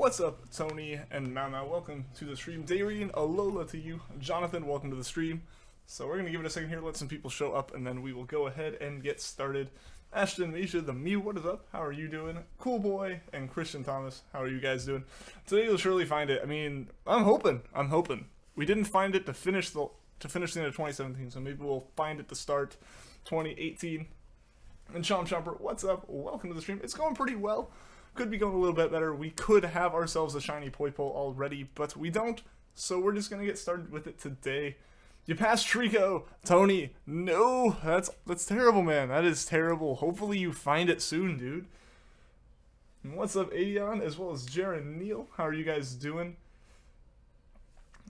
What's up, Tony and Mau? Welcome to the stream. Dayreen, alola to you. Jonathan, welcome to the stream. So we're going to give it a second here, let some people show up, and then we will go ahead and get started. Ashton, Misha, the Mew, what is up? How are you doing? Cool Boy and Christian Thomas, how are you guys doing? Today you'll surely find it. I mean, I'm hoping. We didn't find it to finish the end of 2017, so maybe we'll find it to start 2018. And Chomper, what's up? Welcome to the stream. It's going pretty well. Could be going a little bit better. We could have ourselves a shiny Poipole already, but we don't. So we're just gonna get started with it today. You passed Treecko, Tony. No, that's terrible, man. That is terrible. Hopefully you find it soon, dude. And what's up, Adion, as well as Jaren Neal? How are you guys doing?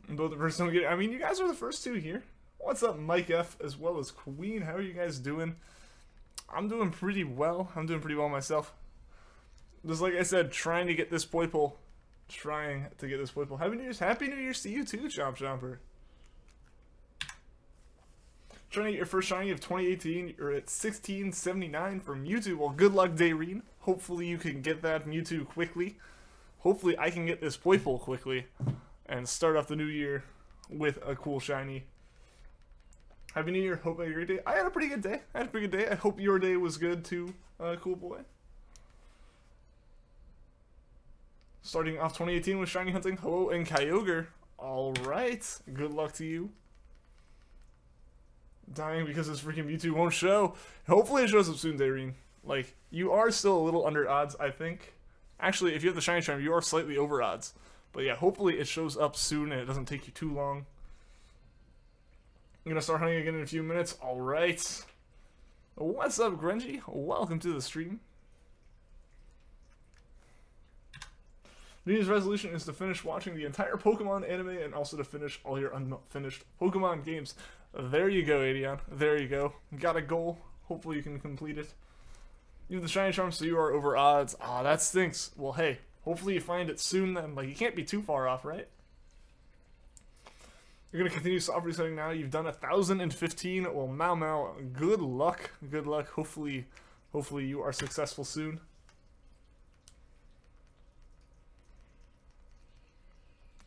And both the first time we get. I mean, you guys are the first two here. What's up, Mike F, as well as Queen? How are you guys doing? I'm doing pretty well. I'm doing pretty well myself. Just like I said, trying to get this Poipole. Happy New Year's. Happy New Year's to you too, Chomper. Trying to get your first shiny of 2018. You're at 1679 for Mewtwo. Well, good luck, Dayreen. Hopefully you can get that Mewtwo quickly. Hopefully I can get this Poipole quickly. And start off the new year with a cool shiny. Happy New Year. Hope you had a great day. I had a pretty good day. I hope your day was good too, Cool Boy. Starting off 2018 with shiny hunting. Hello and Kyogre. Alright. Good luck to you. Dying because this freaking Mewtwo won't show. Hopefully it shows up soon, Dayreen. Like, you are still a little under odds, I think. Actually, if you have the shiny charm, you are slightly over odds. But yeah, hopefully it shows up soon and it doesn't take you too long. I'm gonna start hunting again in a few minutes. Alright. What's up, Grungy? Welcome to the stream. New Year's resolution is to finish watching the entire Pokemon anime and also to finish all your unfinished Pokemon games. There you go, Adion. There you go. Got a goal. Hopefully you can complete it. You have the shiny charm, so you are over odds. Ah, that stinks. Well, hey. Hopefully you find it soon then. Like, you can't be too far off, right? You're going to continue soft resetting now. You've done 1,015. Well, Mau, good luck. Good luck. Hopefully you are successful soon.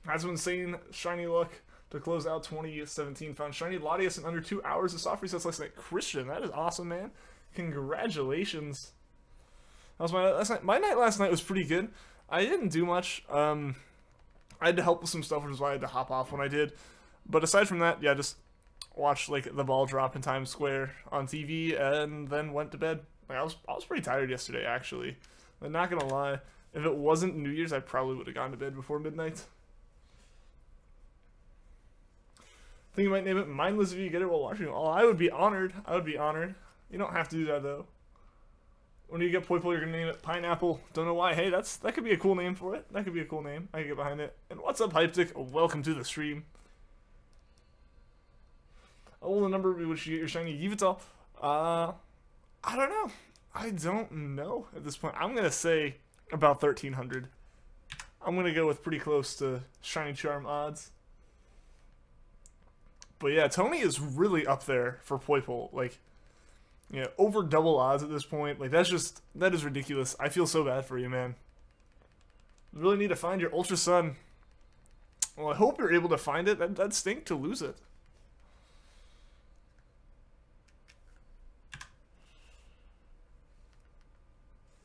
That's some insane shiny luck to close out 2017. Found shiny Latias in under 2 hours of soft resets last night. Christian, that is awesome, man. Congratulations. That was my night last night. My night last night was pretty good. I didn't do much. I had to help with some stuff, which is why I had to hop off when I did. But aside from that, yeah, just watched like the ball drop in Times Square on TV and then went to bed. Like, I was pretty tired yesterday, actually. I'm not gonna lie. If it wasn't New Year's, I probably would have gone to bed before midnight. I think you might name it Mindless if you get it while watching. Oh, I would be honored. You don't have to do that, though. When you get Poipole, you're going to name it Pineapple. Don't know why. Hey, that could be a cool name for it. That could be a cool name. I can get behind it. And what's up, Hyptic? Welcome to the stream. Oh, the number which you get your shiny Yveltal. I don't know. I don't know at this point. I'm going to say about 1,300. I'm going to go with pretty close to shiny charm odds. But yeah, Tony is really up there for Poipole. Like, yeah, over double odds at this point. Like, that is ridiculous. I feel so bad for you, man. You really need to find your Ultra Sun. Well, I hope you're able to find it. That'd stink to lose it.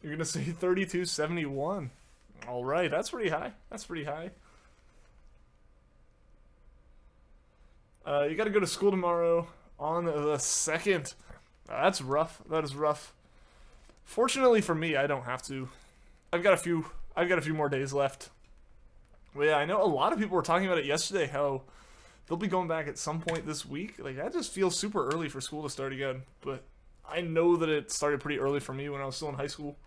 You're gonna say 3271. Alright, that's pretty high. You gotta go to school tomorrow on the 2nd. That's rough. That is rough. Fortunately for me, I don't have to. I've got a few more days left. But yeah, I know a lot of people were talking about it yesterday, how they'll be going back at some point this week. Like, that just feels super early for school to start again. But I know that it started pretty early for me when I was still in high school.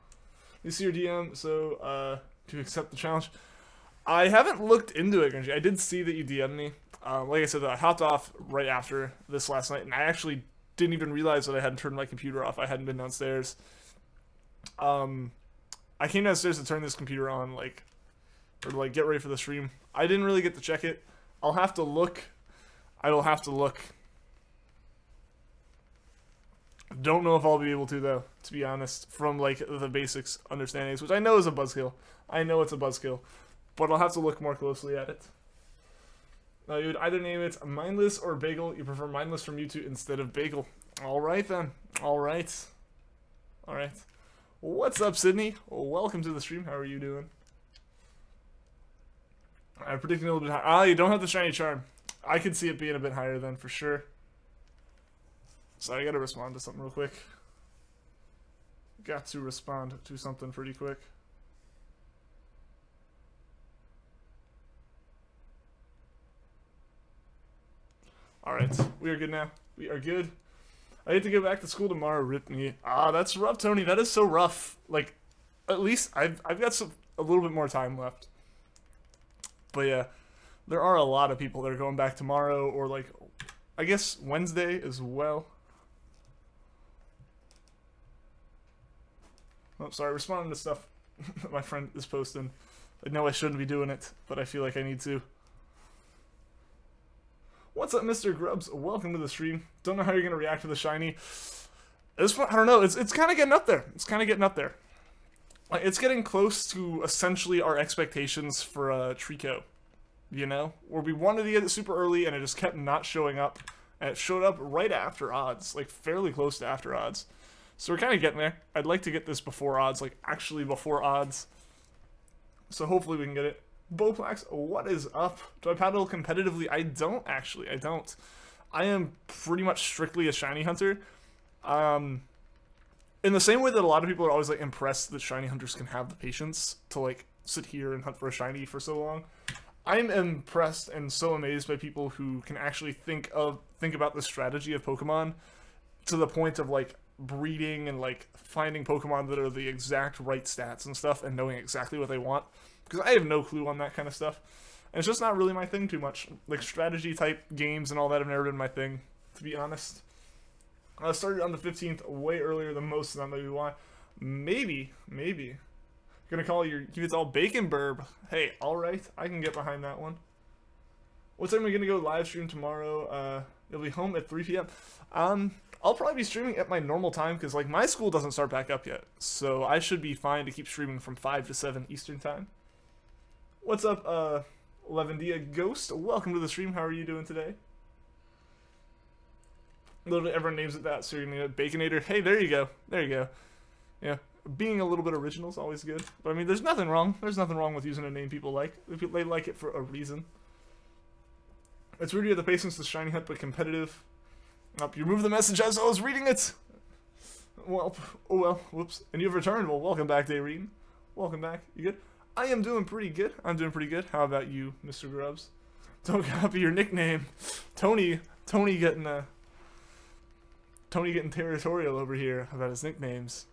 You see your DM, so to accept the challenge. I haven't looked into it, Genji. I did see that you DM'd me. Like I said, I hopped off right after this last night, and I actually didn't even realize that I hadn't turned my computer off. I hadn't been downstairs. I came downstairs to turn this computer on, or get ready for the stream. I didn't really get to check it. I'll have to look. I will have to look. Don't know if I'll be able to, though, to be honest, from, like, the basics understandings, which I know is a buzzkill. I know it's a buzzkill. but I'll have to look more closely at it. You would either name it Mindless or Bagel. You prefer Mindless from Mewtwo instead of Bagel. Alright then. Alright. Alright. What's up, Sydney? Welcome to the stream. How are you doing? I'm predicting a little bit higher. Ah, you don't have the Shiny Charm. I could see it being a bit higher then, for sure. So I gotta respond to something real quick. Got to respond to something pretty quick. Alright, we are good now. We are good. I have to go back to school tomorrow, rip me. Ah, that's rough, Tony. That is so rough. Like, at least I've got a little bit more time left. But yeah, there are a lot of people that are going back tomorrow, or like, I guess Wednesday as well. Oh, sorry, responding to stuff that my friend is posting. I know I shouldn't be doing it, but I feel like I need to. What's up, Mr. Grubbs? Welcome to the stream. Don't know how you're going to react to the shiny. I don't know. It's kind of getting up there. It's kind of getting up there. Like, it's getting close to essentially our expectations for Treecko. You know? Where we wanted to get it super early, and it just kept not showing up. And it showed up right after odds. Like, fairly close to after odds. So we're kind of getting there. I'd like to get this before odds. Like, actually before odds. So hopefully we can get it. Bowplax, what is up? Do I paddle competitively? I don't, actually. I don't. I am pretty much strictly a shiny hunter. In the same way that a lot of people are always, like, impressed that shiny hunters can have the patience to, like, sit here and hunt for a shiny for so long. I'm impressed and so amazed by people who can actually think about the strategy of Pokemon to the point of, like, breeding and, like, finding Pokemon that are the exact right stats and stuff and knowing exactly what they want. Because I have no clue on that kind of stuff. And it's just not really my thing too much. Like, strategy-type games and all that have never been my thing, to be honest. I started on the 15th way earlier than most, and that may be why. Maybe. Gonna call your it's all Bacon Burb. Hey, alright, I can get behind that one. What time are we gonna go live stream tomorrow? You'll be home at 3 p.m. I'll probably be streaming at my normal time, because, like, my school doesn't start back up yet. So I should be fine to keep streaming from 5 to 7 Eastern time. What's up, Levendia Ghost? Welcome to the stream. How are you doing today? Literally everyone names it that, so you're gonna get Baconator. Hey, there you go. There you go. Yeah, being a little bit original is always good. But, I mean, there's nothing wrong. There's nothing wrong with using a name people like. They like it for a reason. It's weird you have the patience to shiny hunt, but competitive. You removed the message as I was reading it! Well, oh well, whoops. And you've returned. Well, welcome back, Dayreen. Welcome back. You good? I am doing pretty good. I'm doing pretty good. How about you, Mr. Grubbs? Don't copy your nickname. Tony getting territorial over here about his nicknames.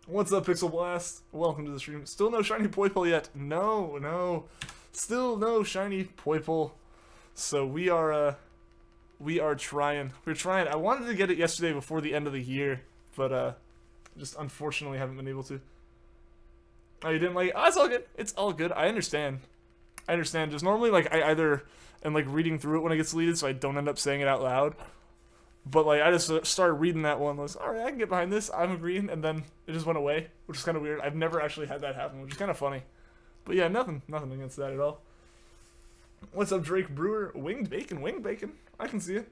What's up, Pixel Blast? Welcome to the stream. Still no shiny Poipole yet. No. Still no shiny Poipole. So we are trying. We're trying. I wanted to get it yesterday before the end of the year, but just unfortunately haven't been able to. Oh, you didn't like it? Oh, it's all good. It's all good. I understand. Just normally, like, I either am, like, reading through it when it gets deleted so I don't end up saying it out loud. But, like, I just started reading that one. I was, alright, I can get behind this. I'm agreeing. And then it just went away, which is kind of weird. I've never actually had that happen, which is kind of funny. But, yeah, nothing against that at all. What's up, Drake Brewer? Winged bacon. I can see it.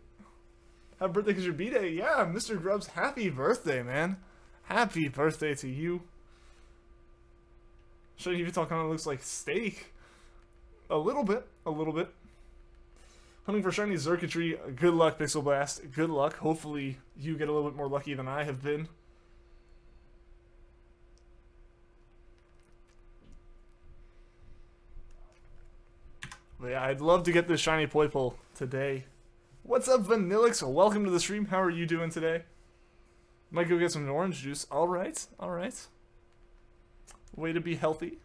Happy birthday because your B-Day. Yeah, Mr. Grubbs, happy birthday, man. Happy birthday to you. Shiny Vital kind of looks like steak. A little bit. Hunting for shiny Xurkitree. Good luck, Pixel Blast. Good luck. Hopefully you get a little bit more lucky than I have been. But yeah, I'd love to get this shiny Poipole today. What's up, Vanillix? Welcome to the stream. How are you doing today? Might go get some orange juice. Alright. Way to be healthy.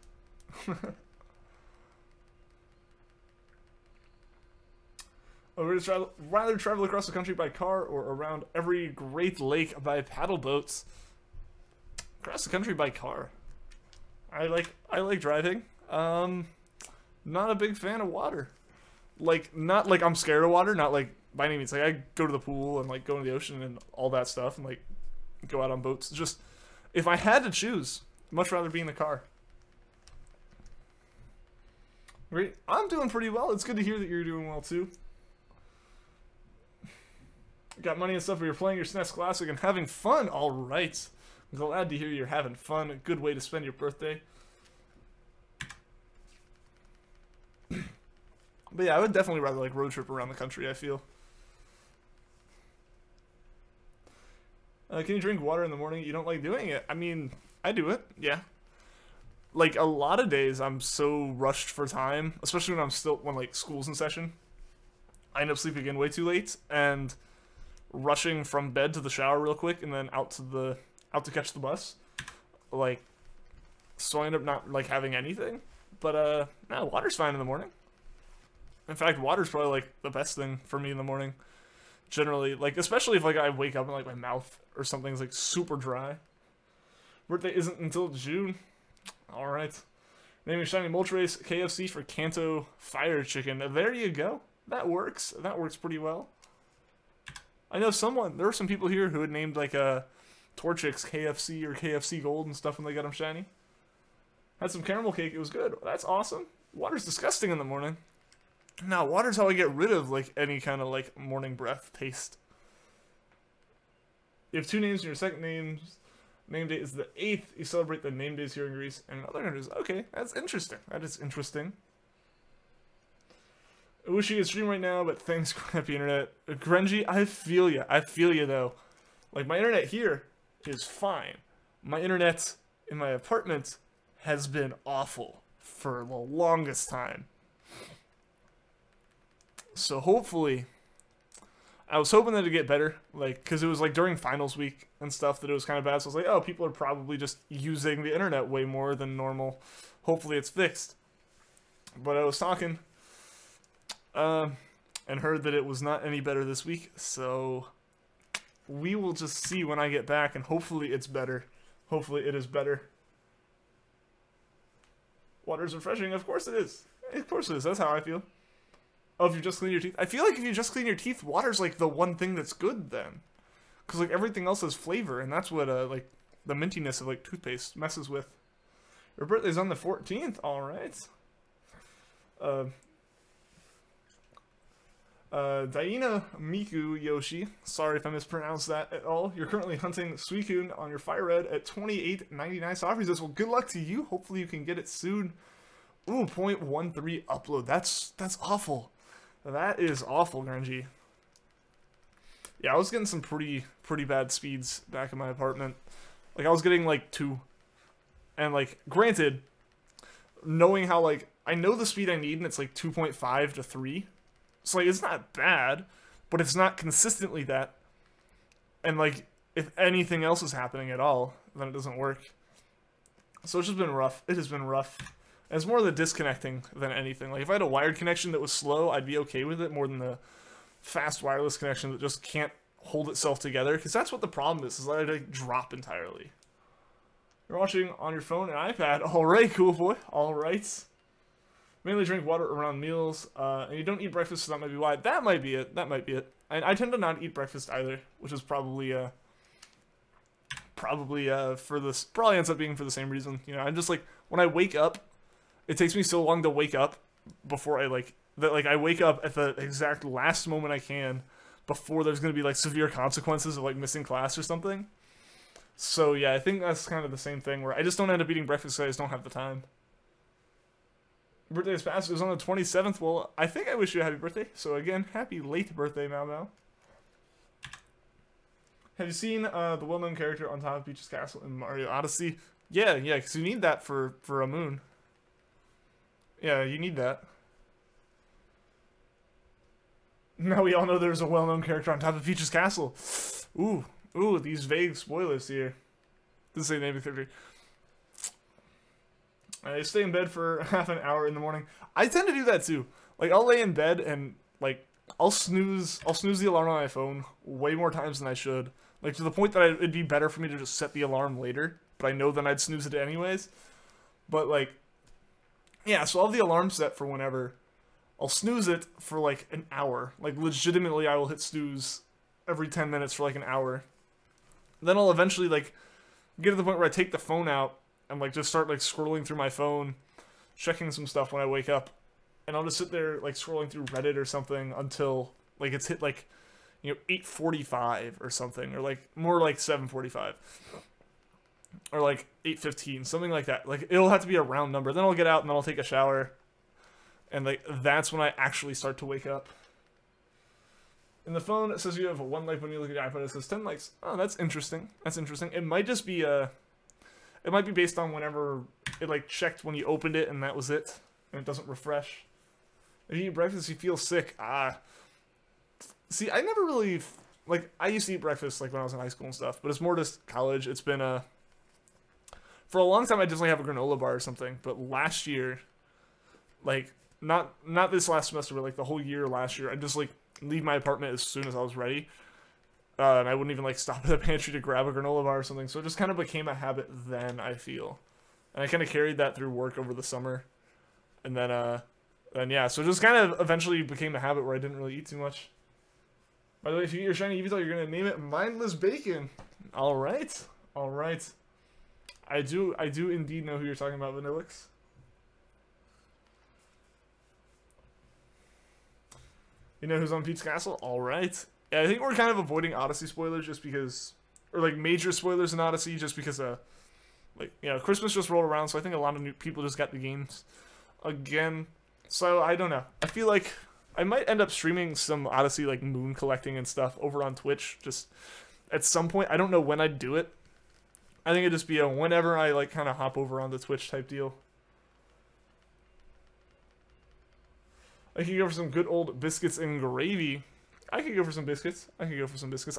Rather travel across the country by car or around every great lake by paddle boats. Across the country by car. I like driving. Not a big fan of water. Like, not like I'm scared of water, not like by any means. Like, I go to the pool and, like, go into the ocean and all that stuff and, like, go out on boats. Just, if I had to choose, I'd much rather be in the car. Great. I'm doing pretty well. It's good to hear that you're doing well, too. Got money and stuff, but you're playing your SNES Classic and having fun. All right. I'm glad to hear you're having fun. A good way to spend your birthday. But yeah, I would definitely rather like road trip around the country, I feel. Can you drink water in the morning? You don't like doing it? I mean, I do it, yeah. Like, a lot of days I'm so rushed for time, especially when like school's in session. I end up sleeping in way too late and rushing from bed to the shower real quick and then out to catch the bus. Like, so I end up not like having anything. But no, water's fine in the morning. In fact, water's probably like the best thing for me in the morning. Generally, like, especially if like I wake up and like my mouth or something's like super dry. Birthday isn't until June. Alright. Naming Shiny Moltres KFC for Kanto Fire Chicken. There you go. That works. That works pretty well. I know there were some people here who had named like Torchics KFC or KFC Gold and stuff when they got them shiny. Had some caramel cake. It was good. That's awesome. Water's disgusting in the morning. Now, water's how I get rid of like any kind of like morning breath taste. You have two names in your second name date is the 8th. You celebrate the name days here in Greece. And in other countries, okay, that's interesting. That is interesting. I wish you could stream right now, but thanks, crappy internet. Grenji, I feel ya. I feel ya, though. Like, my internet here is fine. My internet in my apartment has been awful for the longest time. So hopefully, I was hoping that it'd get better, like, because it was like during finals week and stuff that it was kind of bad. So I was like, oh, people are probably just using the internet way more than normal. Hopefully it's fixed. But I was talking, and heard that it was not any better this week. So we will just see when I get back, and hopefully it's better. Hopefully it is better. Water's refreshing. Of course it is. Of course it is. That's how I feel. Oh, if you just clean your teeth? I feel like if you just clean your teeth, water's like the one thing that's good then. Because like everything else has flavor, and that's what like the mintiness of like toothpaste messes with. Your birthday's on the 14th, alright. Daina Miku Yoshi, sorry if I mispronounced that at all. You're currently hunting Suicune on your Fire Red at 28.99 soft resist. Well, good luck to you. Hopefully you can get it soon. Ooh, 0.13 upload. That's awful. That is awful, Grenji. Yeah, I was getting some pretty bad speeds back in my apartment. Like, I was getting, like, 2. And, like, granted, knowing how, like, I know the speed I need, and it's, like, 2.5 to 3. So, like, it's not bad, but it's not consistently that. And, like, if anything else is happening at all, then it doesn't work. So it's just been rough. It has been rough. And it's more the disconnecting than anything. Like, if I had a wired connection that was slow, I'd be okay with it more than the fast wireless connection that just can't hold itself together. Because that's what the problem is that I like, drop entirely. You're watching on your phone and iPad. Alright, cool boy. Alright. Mainly drink water around meals. And you don't eat breakfast, so that might be why. That might be it. That might be it. I tend to not eat breakfast either, which is probably probably ends up being for the same reason. You know, I'm just like, when I wake up, it takes me so long to wake up before I I wake up at the exact last moment I can before there's going to be like severe consequences of like missing class or something. So yeah, I think that's kind of the same thing where I just don't end up eating breakfast because I just don't have the time. Birthday is past. It was on the 27th. Well, I think I wish you a happy birthday. So again, happy late birthday, Mau Mau. Have you seen the well-known character on top of Peach's castle in Mario Odyssey? Yeah, because you need that for a moon. Yeah, you need that. Now we all know there's a well-known character on top of Peach's castle. Ooh, these vague spoilers here. Doesn't say the name of the character. I stay in bed for half an hour in the morning. I tend to do that too. Like, I'll lay in bed and, like, I'll snooze the alarm on my phone way more times than I should. Like, to the point that it'd be better for me to just set the alarm later. But I know then I'd snooze it anyways. But, like, yeah, so I'll have the alarm set for whenever. I'll snooze it for, like, an hour. Like, legitimately, I will hit snooze every 10 minutes for, like, an hour. Then I'll eventually, like, get to the point where I take the phone out and, like, just start, like, scrolling through my phone, checking some stuff when I wake up. and I'll just sit there like scrolling through Reddit or something until like it's hit like, you know, 8:45 or something, or like more like 7:45 or like 8:15, something like that. Like it'll have to be a round number. Then I'll get out and then I'll take a shower, and like that's when I actually start to wake up. In the phone, it says you have 1 like when you look at your iPhone. It says 10 likes. Oh, that's interesting. That's interesting. It might just be it might be based on whenever it like checked when you opened it and that was it, and it doesn't refresh. If you eat breakfast, you feel sick. See, I never really like. I used to eat breakfast like when I was in high school and stuff, but it's more just college. It's been for a long time I just like have a granola bar or something. But last year, like not this last semester, but like the whole year last year, I just like leave my apartment as soon as I was ready, and I wouldn't even like stop at the pantry to grab a granola bar or something. So it just kind of became a habit then, I feel, and I kind of carried that through work over the summer, and then yeah, so it just kind of eventually became a habit where I didn't really eat too much. By the way, if you get your shiny Eevee, you're gonna name it Mindless Bacon. All right, all right. I do indeed know who you're talking about, Vanillix. You know who's on Pete's Castle? All right. Yeah, I think we're kind of avoiding Odyssey spoilers just because, or like major spoilers in Odyssey, just because like, you know, Christmas just rolled around, so I think a lot of new people just got the games again. So I don't know. I feel like I might end up streaming some Odyssey like moon collecting and stuff over on Twitch just at some point. I don't know when I'd do it. I think it'd just be a whenever I like kind of hop over on the Twitch type deal. I could go for some good old biscuits and gravy. I could go for some biscuits. I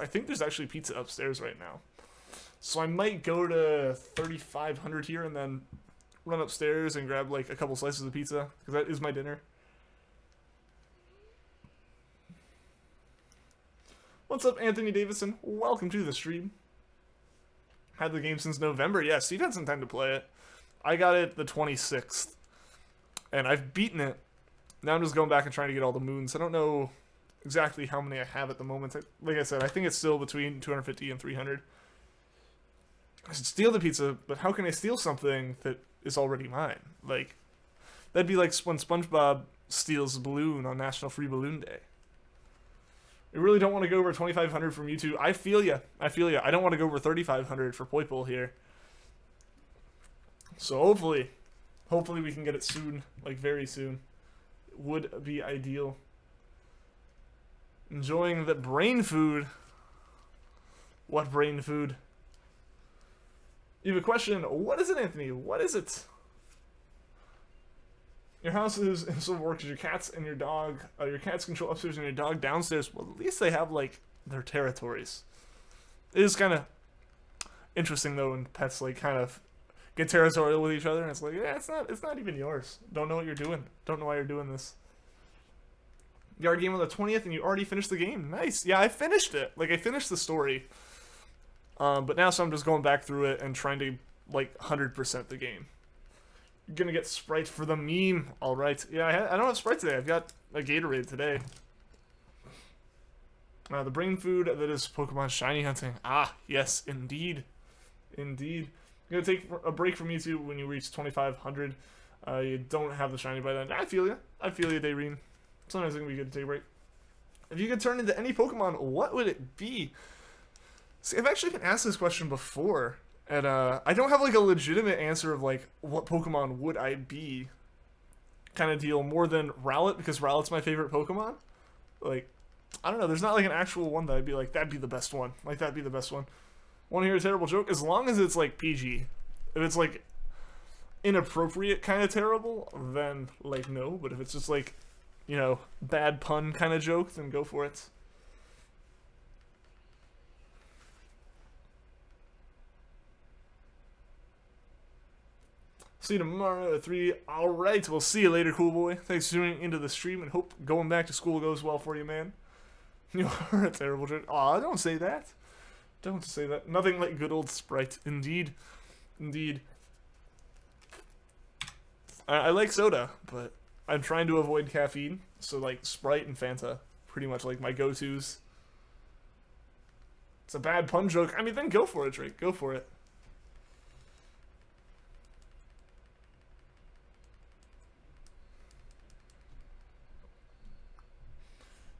think there's actually pizza upstairs right now. So I might go to 3,500 here and then run upstairs and grab like a couple slices of pizza, because that is my dinner. What's up, Anthony Davison? Welcome to the stream. Had the game since November. Yes, you've had some time to play it. I got it the 26th, and I've beaten it. Now I'm just going back and trying to get all the moons. I don't know exactly how many I have at the moment. Like I said, I think it's still between 250 and 300. I should steal the pizza, but how can I steal something that is already mine? Like, that'd be like when SpongeBob steals a balloon on National Free Balloon Day. I really don't want to go over 2,500 from Mewtwo. I feel ya. I feel ya. I don't want to go over 3,500 for Poipole here. So hopefully we can get it soon, like very soon. Would be ideal. Enjoying the brain food. What brain food? You have a question. What is it, Anthony? What is it? Your house is in some work. Your cats and your dog. Your cats control upstairs and your dog downstairs. Well, at least they have like their territories. It is kind of interesting though when pets like kind of get territorial with each other, and it's like, yeah, it's not even yours. Don't know what you're doing. Don't know why you're doing this. Yard game on the 20th, and you already finished the game. Nice. Yeah, I finished it. Like, I finished the story. But now, so I'm just going back through it and trying to, like, 100% the game. You're gonna get Sprite for the meme. Alright. Yeah, I don't have Sprite today. I've got a Gatorade today. The brain food that is Pokemon shiny hunting. Ah, yes, indeed. Indeed. You're gonna take a break from YouTube when you reach 2,500. You don't have the shiny by then. I feel you. I feel you, Dayreen. Sometimes it's gonna be good to take a break. If you could turn into any Pokemon, what would it be? See, I've actually been asked this question before, and I don't have like a legitimate answer of like what Pokemon would I be, kind of deal, more than Rowlet, because Rowlet's my favorite Pokemon. Like, I don't know. There's not like an actual one that I'd be like, that'd be the best one. Like, that'd be the best one. Want to hear a terrible joke? As long as it's like PG. If it's like inappropriate kind of terrible, then like no. But if it's just like, you know, bad pun kind of joke, then go for it. See you tomorrow at 3. Alright, we'll see you later, cool boy. Thanks for tuning into the stream, and hope going back to school goes well for you, man. You are a terrible joke. Aw, don't say that. Don't say that. Nothing like good old Sprite. Indeed. Indeed. I like soda, but I'm trying to avoid caffeine. So, like, Sprite and Fanta. Pretty much, like, my go-tos. It's a bad pun joke. I mean, then go for it, Drake. Go for it.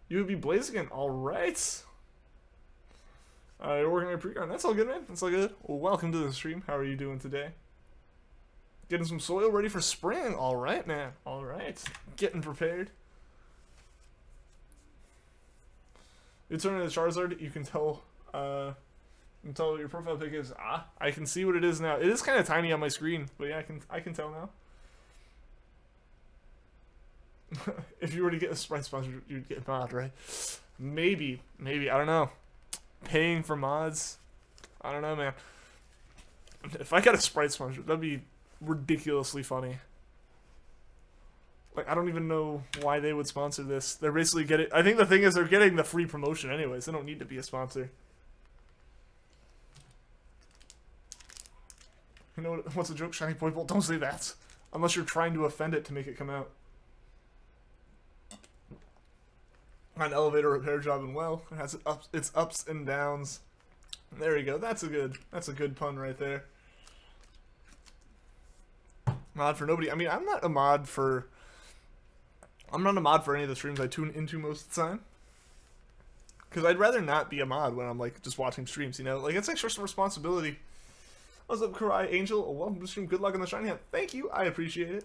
You would be Blaziken. Alright. You're working on your precon. That's all good, man. That's all good. Well, welcome to the stream. How are you doing today? Getting some soil ready for spring. Alright, man. Alright. Getting prepared. You turn into Charizard, you can tell what your profile pic is. I can see what it is now. It is kind of tiny on my screen, but yeah, I can tell now. If you were to get a Sprite sponsor, you'd get a mod, right? Maybe, I don't know. Paying for mods, I don't know, man. If I got a Sprite sponsor, that'd be ridiculously funny. Like, I don't even know why they would sponsor this. They're basically getting... I think the thing is they're getting the free promotion anyways. They don't need to be a sponsor. You know what's a joke, Shiny Poipole? Don't say that. Unless you're trying to offend it to make it come out. An elevator repair job and well. It has its ups and downs. There you go. That's a good pun right there. Mod for nobody. I mean, I'm not a mod for any of the streams I tune into most of the time. Because I'd rather not be a mod when I'm, like, just watching streams, you know? Like, it's extra responsibility. What's up, Karai Angel? Welcome to the stream. Good luck on the shiny hunt. Thank you. I appreciate it.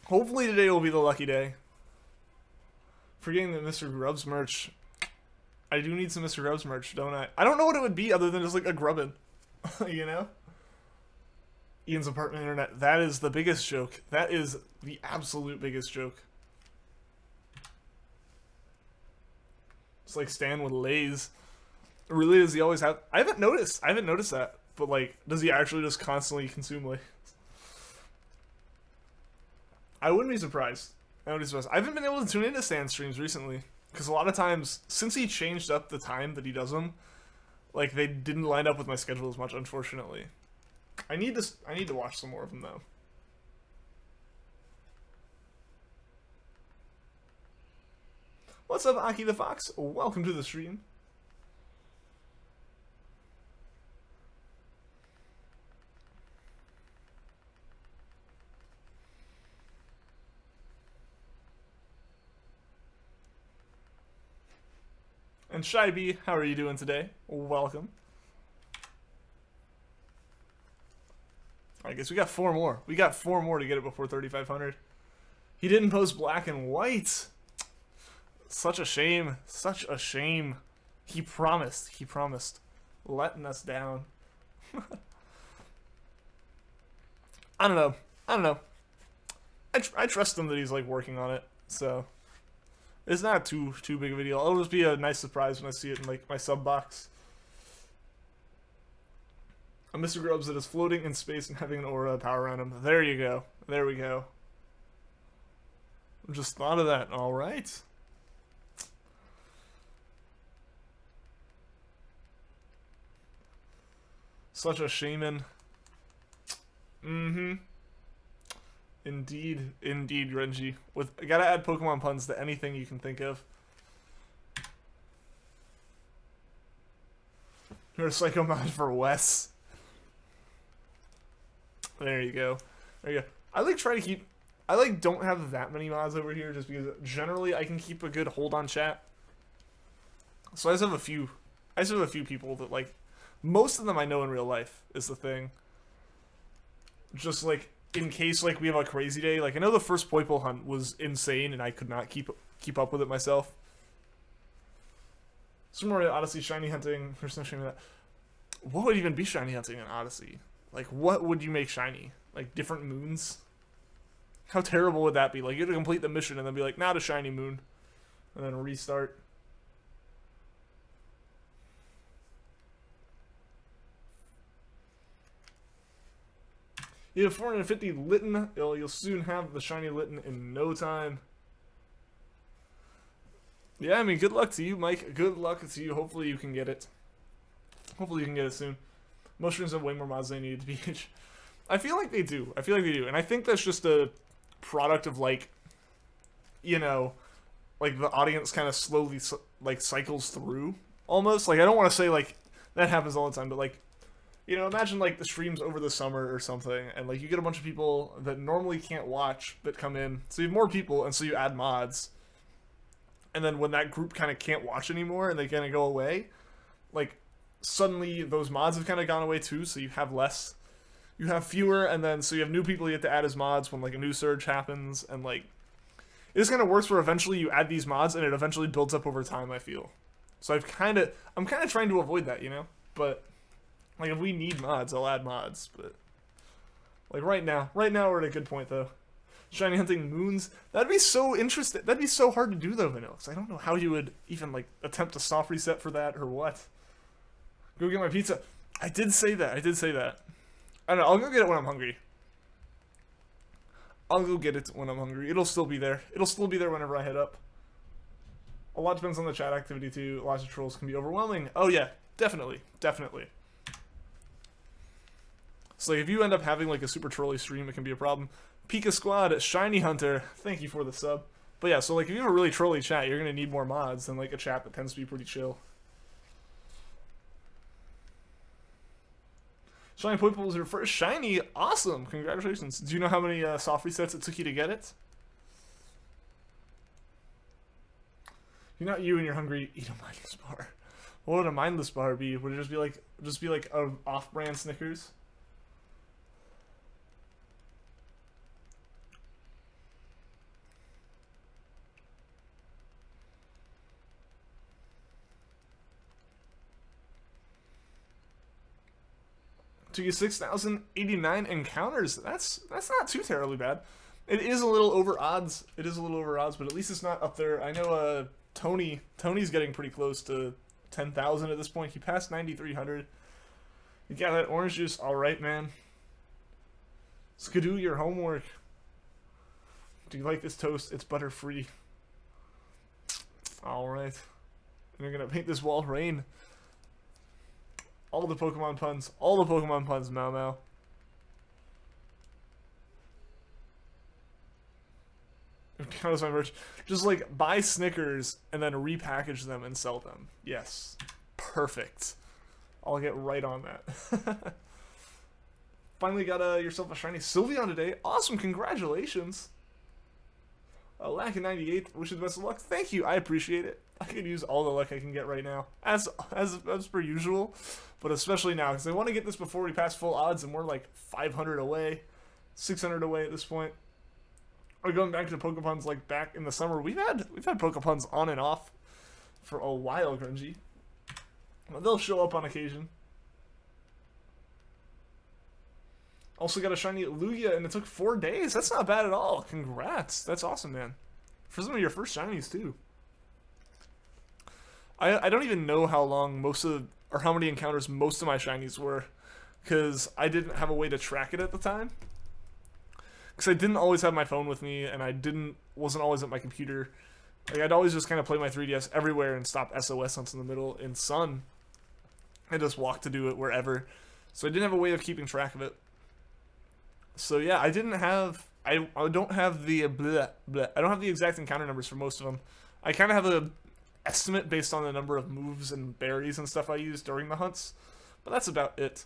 Hopefully today will be the lucky day. Forgetting the Mr. Grubbs merch. I do need some Mr. Grubbs merch, don't I? I don't know what it would be other than just, like, a grubbin. You know? Ian's apartment internet. That is the biggest joke. That is the absolute biggest joke. It's like Stan with Lay's. Really, does he always have... I haven't noticed that. But, like, does he actually just constantly consume Lay's? I wouldn't be surprised. I haven't been able to tune into Stan streams recently. Because a lot of times, since he changed up the time that he does them, like, they didn't line up with my schedule as much, unfortunately. I need to watch some more of them, though. What's up, Aki the Fox? Welcome to the stream. And Shy B, how are you doing today? Welcome. I guess we got 4 more. We got 4 more to get it before 3,500. He didn't post black and white. Such a shame. Such a shame. He promised. He promised. Letting us down. I don't know. I trust him that he's, like, working on it. So it's not too big of a deal. It'll just be a nice surprise when I see it in, like, my sub box. A Mr. Grubbs that is floating in space and having an aura of power around him. There you go. There we go. Just thought of that. All right. Such a shaman. Mm-hmm. Indeed, Renji. Gotta add Pokemon puns to anything you can think of. You're a psycho mod for Wes. There you go. There you go. I like try to keep... I like don't have that many mods over here just because generally I can keep a good hold on chat. So I just have a few... I just have a few people that, like... Most of them I know in real life is the thing. Just, like, in case, like, we have a crazy day. Like, I know the first Poipole hunt was insane and I could not keep up with it myself. Super Mario Odyssey shiny hunting. There's no shiny that. What would even be shiny hunting in Odyssey? Like, what would you make shiny? Like, different moons? How terrible would that be? Like, you have to complete the mission and then be like, not a shiny moon. And then restart. You have 450 Litten. You'll soon have the shiny Litten in no time. Yeah, I mean, good luck to you, Mike. Good luck to you. Hopefully you can get it. Hopefully you can get it soon. Most streams have way more mods than they need to be. I feel like they do. And I think that's just a product of, like, you know, like, the audience kind of slowly, like, cycles through, almost. Like, I don't want to say, like, that happens all the time, but, like, you know, imagine, like, the streams over the summer or something, and, like, you get a bunch of people that normally can't watch that come in, so you have more people, and so you add mods. and then when that group kind of can't watch anymore and they kind of go away, like, suddenly those mods have kind of gone away too, so you have less, you have fewer, and then so you have new people you have to add as mods when like a new surge happens, and like it just kind of works where eventually you add these mods and it eventually builds up over time, I feel. So I'm kind of trying to avoid that, you know, but like if we need mods, I'll add mods, but like right now we're at a good point though. Shiny hunting moons, that'd be so interesting. That'd be so hard to do though, Vanilla, because I don't know how you would even like attempt a soft reset for that or what. Go get my pizza. I did say that. I don't know. I'll go get it when I'm hungry. I'll go get it when I'm hungry. It'll still be there. It'll still be there whenever I head up. A lot depends on the chat activity too. Lots of trolls can be overwhelming. Oh yeah, definitely. So like, if you end up having like a super trolly stream, it can be a problem. Pika Squad, Shiny Hunter, thank you for the sub. But yeah, so like if you have a really trolly chat, you're gonna need more mods than like a chat that tends to be pretty chill. Shiny Poipole was your first shiny. Awesome. Congratulations. Do you know how many soft resets it took you to get it? You're not you and you're hungry. Eat a mindless bar. What would a mindless bar be? Would it just be like a off-brand Snickers? To get 6,089 encounters. That's not too terribly bad. It is a little over odds. But at least it's not up there. I know Tony's getting pretty close to 10,000 at this point. He passed 9,300. You got that orange juice. All right, man. Skidoo, your homework. Do you like this toast? It's butter free. All right. And you're gonna paint this wall rain. All the Pokemon puns, Mau Mau. How does my merch? Just like buy Snickers and then repackage them and sell them. Yes. Perfect. I'll get right on that. Finally got yourself a shiny Sylveon today. Awesome, congratulations. Lack in 98, wish you the best of luck. Thank you, I appreciate it. I could use all the luck I can get right now, as per usual, but especially now, because I want to get this before we pass full odds, and we're like 500 away, 600 away at this point. We're going back to Pokepuns like back in the summer. We've had Pokepuns on and off for a while, Grungy. They'll show up on occasion. Also got a shiny Lugia, and it took 4 days. That's not bad at all. Congrats. That's awesome, man. For some of your first shinies, too. I don't even know how long how many encounters most of my shinies were, because I didn't have a way to track it at the time. Because I didn't always have my phone with me, and I wasn't always at my computer. Like, I'd always just kind of play my 3DS everywhere and stop SOS once in the middle in Sun, and just walk to do it wherever. So I didn't have a way of keeping track of it. So yeah, I don't have the I don't have the exact encounter numbers for most of them. I kind of have a estimate based on the number of moves and berries and stuff I use during the hunts, but that's about it.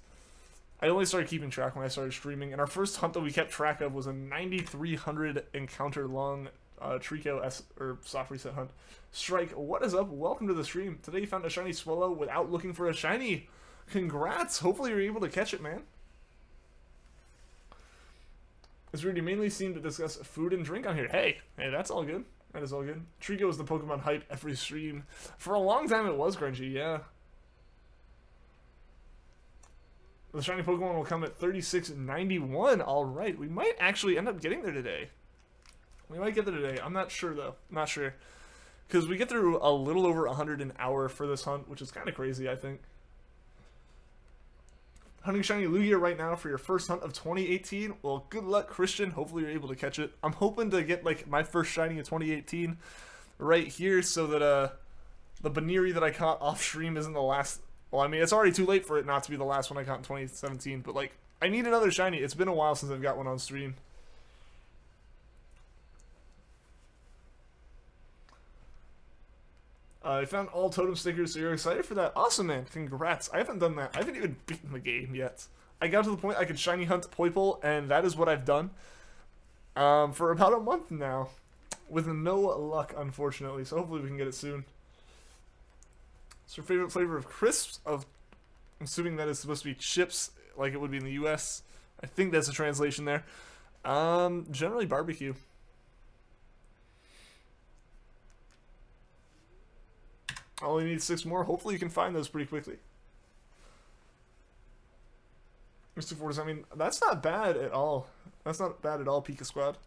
I only started keeping track when I started streaming, and our first hunt that we kept track of was a 9,300 encounter long Treecko or soft reset hunt. Strike, what is up? Welcome to the stream. Today you found a shiny Swallow without looking for a shiny. Congrats! Hopefully you're able to catch it, man. It's really mainly seem to discuss food and drink on here. Hey, that's all good. That is all good. Treecko is the Pokemon hype every stream. For a long time it was, Grungy, yeah. The shiny Pokemon will come at 36.91. Alright, we might actually end up getting there today. We might get there today. I'm not sure, though. I'm not sure. Because we get through a little over 100 an hour for this hunt, which is kind of crazy, I think. Hunting shiny Lugia right now for your first hunt of 2018. Well, good luck, Christian. Hopefully you're able to catch it. I'm hoping to get like my first shiny of 2018 right here, so that the Baniri that I caught off stream isn't the last. Well, I mean, it's already too late for it not to be the last one I caught in 2017, but like I need another shiny. It's been a while since I've got one on stream. I found all totem stickers, so you're excited for that? Awesome, man. Congrats. I haven't done that. I haven't even beaten the game yet. I got to the point I could shiny hunt Poipole, and that is what I've done for about a month now. with no luck, unfortunately. So hopefully we can get it soon. It's your favorite flavor of crisps? I'm assuming that is supposed to be chips, like it would be in the U.S. I think that's a translation there. Generally barbecue. I only need 6 more. Hopefully you can find those pretty quickly. Mr. Fortis, I mean, that's not bad at all. That's not bad at all, Pika Squad.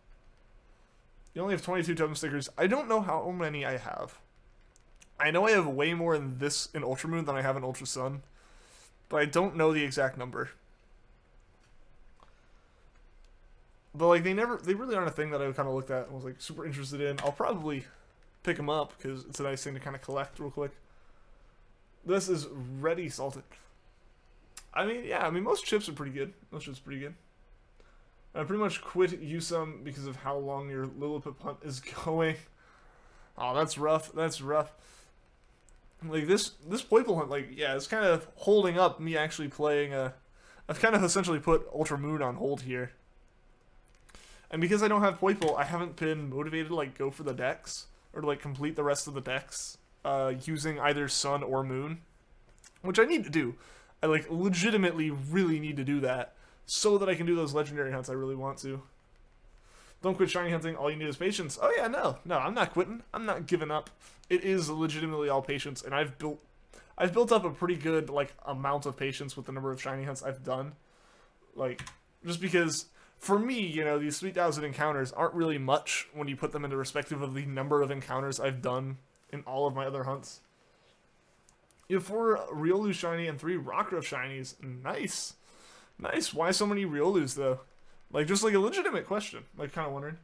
You only have 22 totem stickers. I don't know how many I have. I know I have way more in this in Ultra Moon than I have in Ultra Sun, but I don't know the exact number. But like they really aren't a thing that I kind of looked at and was like super interested in. I'll probably pick them up because it's a nice thing to kind of collect real quick. This is ready salted. I mean, yeah, I mean most chips are pretty good. Most chips are pretty good. I pretty much quit Usum because of how long your Lilliput hunt is going. Oh, that's rough. That's rough. Like this Poipole hunt, like yeah, it's kind of holding up me actually playing. I've kind of essentially put Ultra Moon on hold here. And because I don't have Poipole, I haven't been motivated to like go for the decks or to like complete the rest of the decks using either Sun or Moon, which I need to do. I like legitimately really need to do that so that I can do those legendary hunts I really want to. Don't quit shiny hunting, all you need is patience. Oh yeah, no, I'm not quitting. I'm not giving up. It is legitimately all patience, and I've built up a pretty good like amount of patience with the number of shiny hunts I've done. Like, just because for me, you know, these 3,000 encounters aren't really much when you put them into perspective of the number of encounters I've done in all of my other hunts. You have 4 Riolu shiny and 3 Rockruff shinies. Nice. Nice. Why so many Riolus, though? Like, just like a legitimate question. Like, kind of wondering.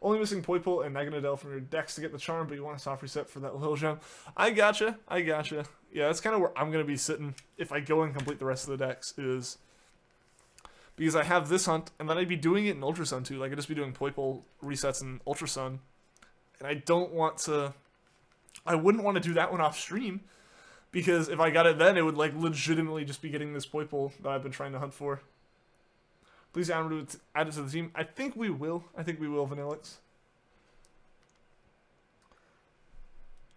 Only missing Poipole and Naganadel from your decks to get the charm, but you want a soft reset for that little gem. I gotcha. I gotcha. Yeah, that's kind of where I'm going to be sitting if I go and complete the rest of the decks, is because I have this hunt, and then I'd be doing it in Ultra Sun, too. Like, I'd just be doing Poipole resets in Ultra Sun. And I don't want to... I wouldn't want to do that one off stream, because if I got it then, it would, like, legitimately just be getting this Poipole that I've been trying to hunt for. Please add it to the team. I think we will. I think we will, Vanillix.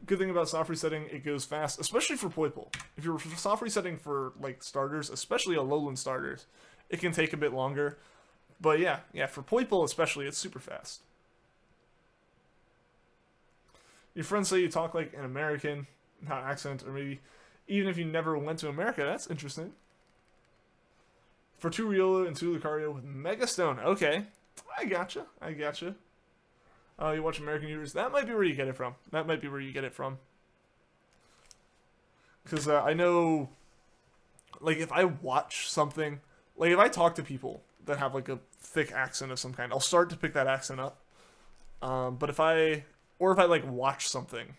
Good thing about soft resetting, it goes fast, especially for Poipole. If you're soft resetting for, like, starters, especially Alolan starters, it can take a bit longer. But yeah, for Poipole especially, it's super fast. Your friends say you talk like an American, not accent, or maybe even if you never went to America. That's interesting. For 2 Riolu and 2 Lucario with Mega Stone. Okay, I gotcha. I gotcha. You watch American YouTubers. That might be where you get it from. That might be where you get it from. Because I know, like, if I watch something, like, if I talk to people that have, like, a thick accent of some kind, I'll start to pick that accent up. But if I like, watch something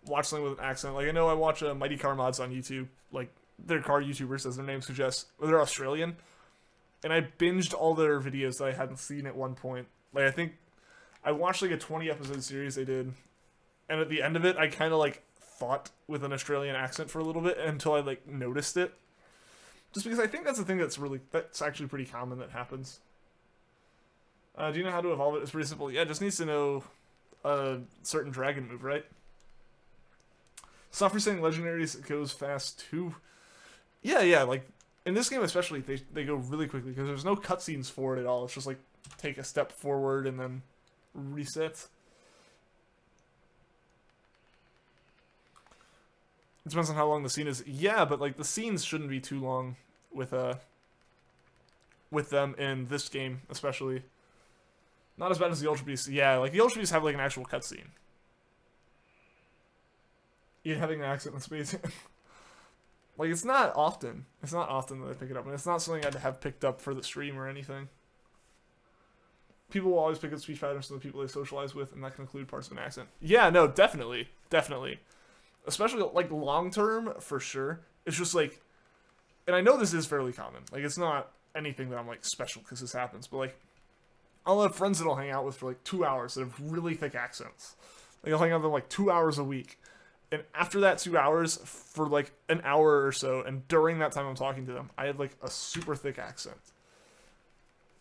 with an accent, like, I know I watch Mighty Car Mods on YouTube, like, they're car YouTubers, as their name suggests. They're Australian. And I binged all their videos that I hadn't seen at one point. Like, I think I watched, like, a 20-episode series they did. And at the end of it, I kind of, like, thought with an Australian accent for a little bit until I, like, noticed it. Just because I think that's a thing that's actually pretty common that happens. Do you know how to evolve it? It's pretty simple. Yeah, it just needs to know a certain dragon move, right? Soft resetting legendaries goes fast too. Yeah, like, in this game especially, they go really quickly, because there's no cutscenes for it at all. It's just, like, take a step forward and then reset. It depends on how long the scene is. Yeah, but, like, the scenes shouldn't be too long with them in this game, especially. Not as bad as the Ultra Beasts. Yeah, like, the Ultra Beasts have, like, an actual cutscene. Even having an accent in space. Like, it's not often. It's not often that I pick it up. And it's not something I'd have picked up for the stream or anything. People will always pick up speech patterns from the people they socialize with, and that can include parts of an accent. Yeah, no, definitely. Definitely. Especially, like, long-term, for sure. It's just, like... And I know this is fairly common. Like, it's not anything that I'm, like, special because this happens. But, like, I'll have friends that I'll hang out with for, like, 2 hours that have really thick accents. Like, I'll hang out with them, like, 2 hours a week. And after that 2 hours, for, like, an hour or so, and during that time I'm talking to them, I had, like, a super thick accent.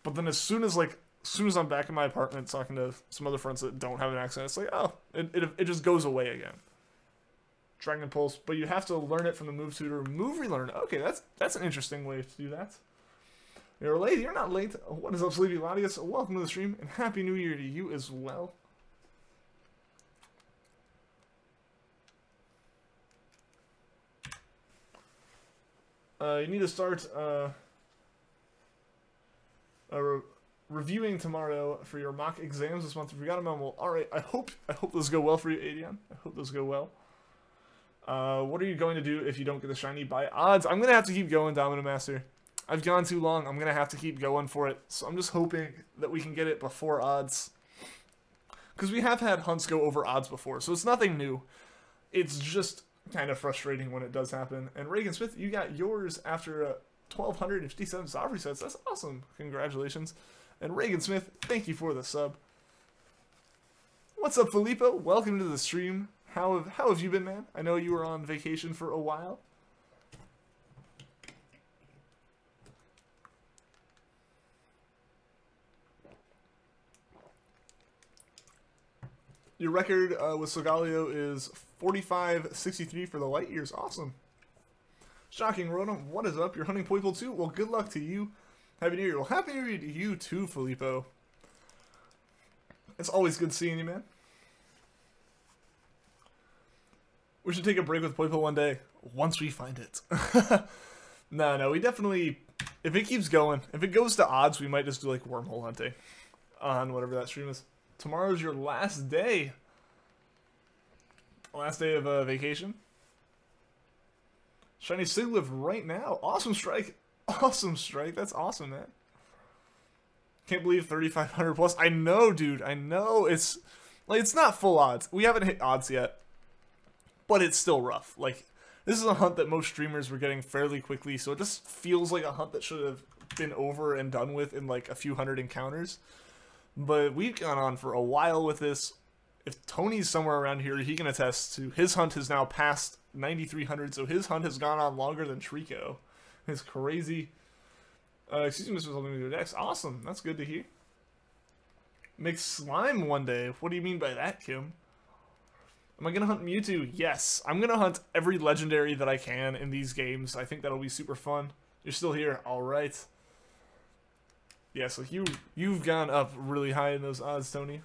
But then as soon as, like, as soon as I'm back in my apartment talking to some other friends that don't have an accent, it's like, oh, it just goes away again. Dragon Pulse, but you have to learn it from the move tutor. Move relearn. Okay, that's an interesting way to do that. You're late. You're not late. What is up, Sleepy Latius? Welcome to the stream, and Happy New Year to you as well. You need to start reviewing tomorrow for your mock exams this month. If you got them on, well, all right. I hope those go well for you, Adion. I hope those go well. What are you going to do if you don't get the shiny by odds? I'm gonna have to keep going, Domino Master. I've gone too long. I'm gonna have to keep going for it. So I'm just hoping that we can get it before odds, because we have had hunts go over odds before, so it's nothing new. It's just kind of frustrating when it does happen. And Reagan Smith, you got yours after 1,257 soft resets. That's awesome. Congratulations. And Reagan Smith, thank you for the sub. What's up, Filippo? Welcome to the stream. How have you been, man? I know you were on vacation for a while. Your record with Solgaleo is 45-63 for the Lightyears. Awesome. Shocking, Rotom. What is up? You're hunting Poipole too? Well, good luck to you. Happy New Year. Well, Happy New Year to you too, Filippo. It's always good seeing you, man. We should take a break with Poipole one day, once we find it. No, we definitely, if it keeps going, if it goes to odds, we might just do like wormhole hunting on whatever that stream is. Tomorrow's your last day. Last day of vacation. Shiny Sigliff right now. Awesome strike. Awesome strike. That's awesome, man. Can't believe 3,500 plus. I know, dude. I know. It's like, it's not full odds. We haven't hit odds yet, but it's still rough. Like, this is a hunt that most streamers were getting fairly quickly, so it just feels like a hunt that should have been over and done with in like a few hundred encounters. But we've gone on for a while with this. If Tony's somewhere around here, he can attest to his hunt has now passed 9,300, so his hunt has gone on longer than Treecko. It's crazy. Excuse me, Mr. Something to your decks. Awesome, that's good to hear. Make slime one day. What do you mean by that, Kim? Am I gonna hunt Mewtwo? Yes, I'm gonna hunt every legendary that I can in these games. I think that'll be super fun. You're still here, all right. Yeah, so you've gone up really high in those odds, Tony.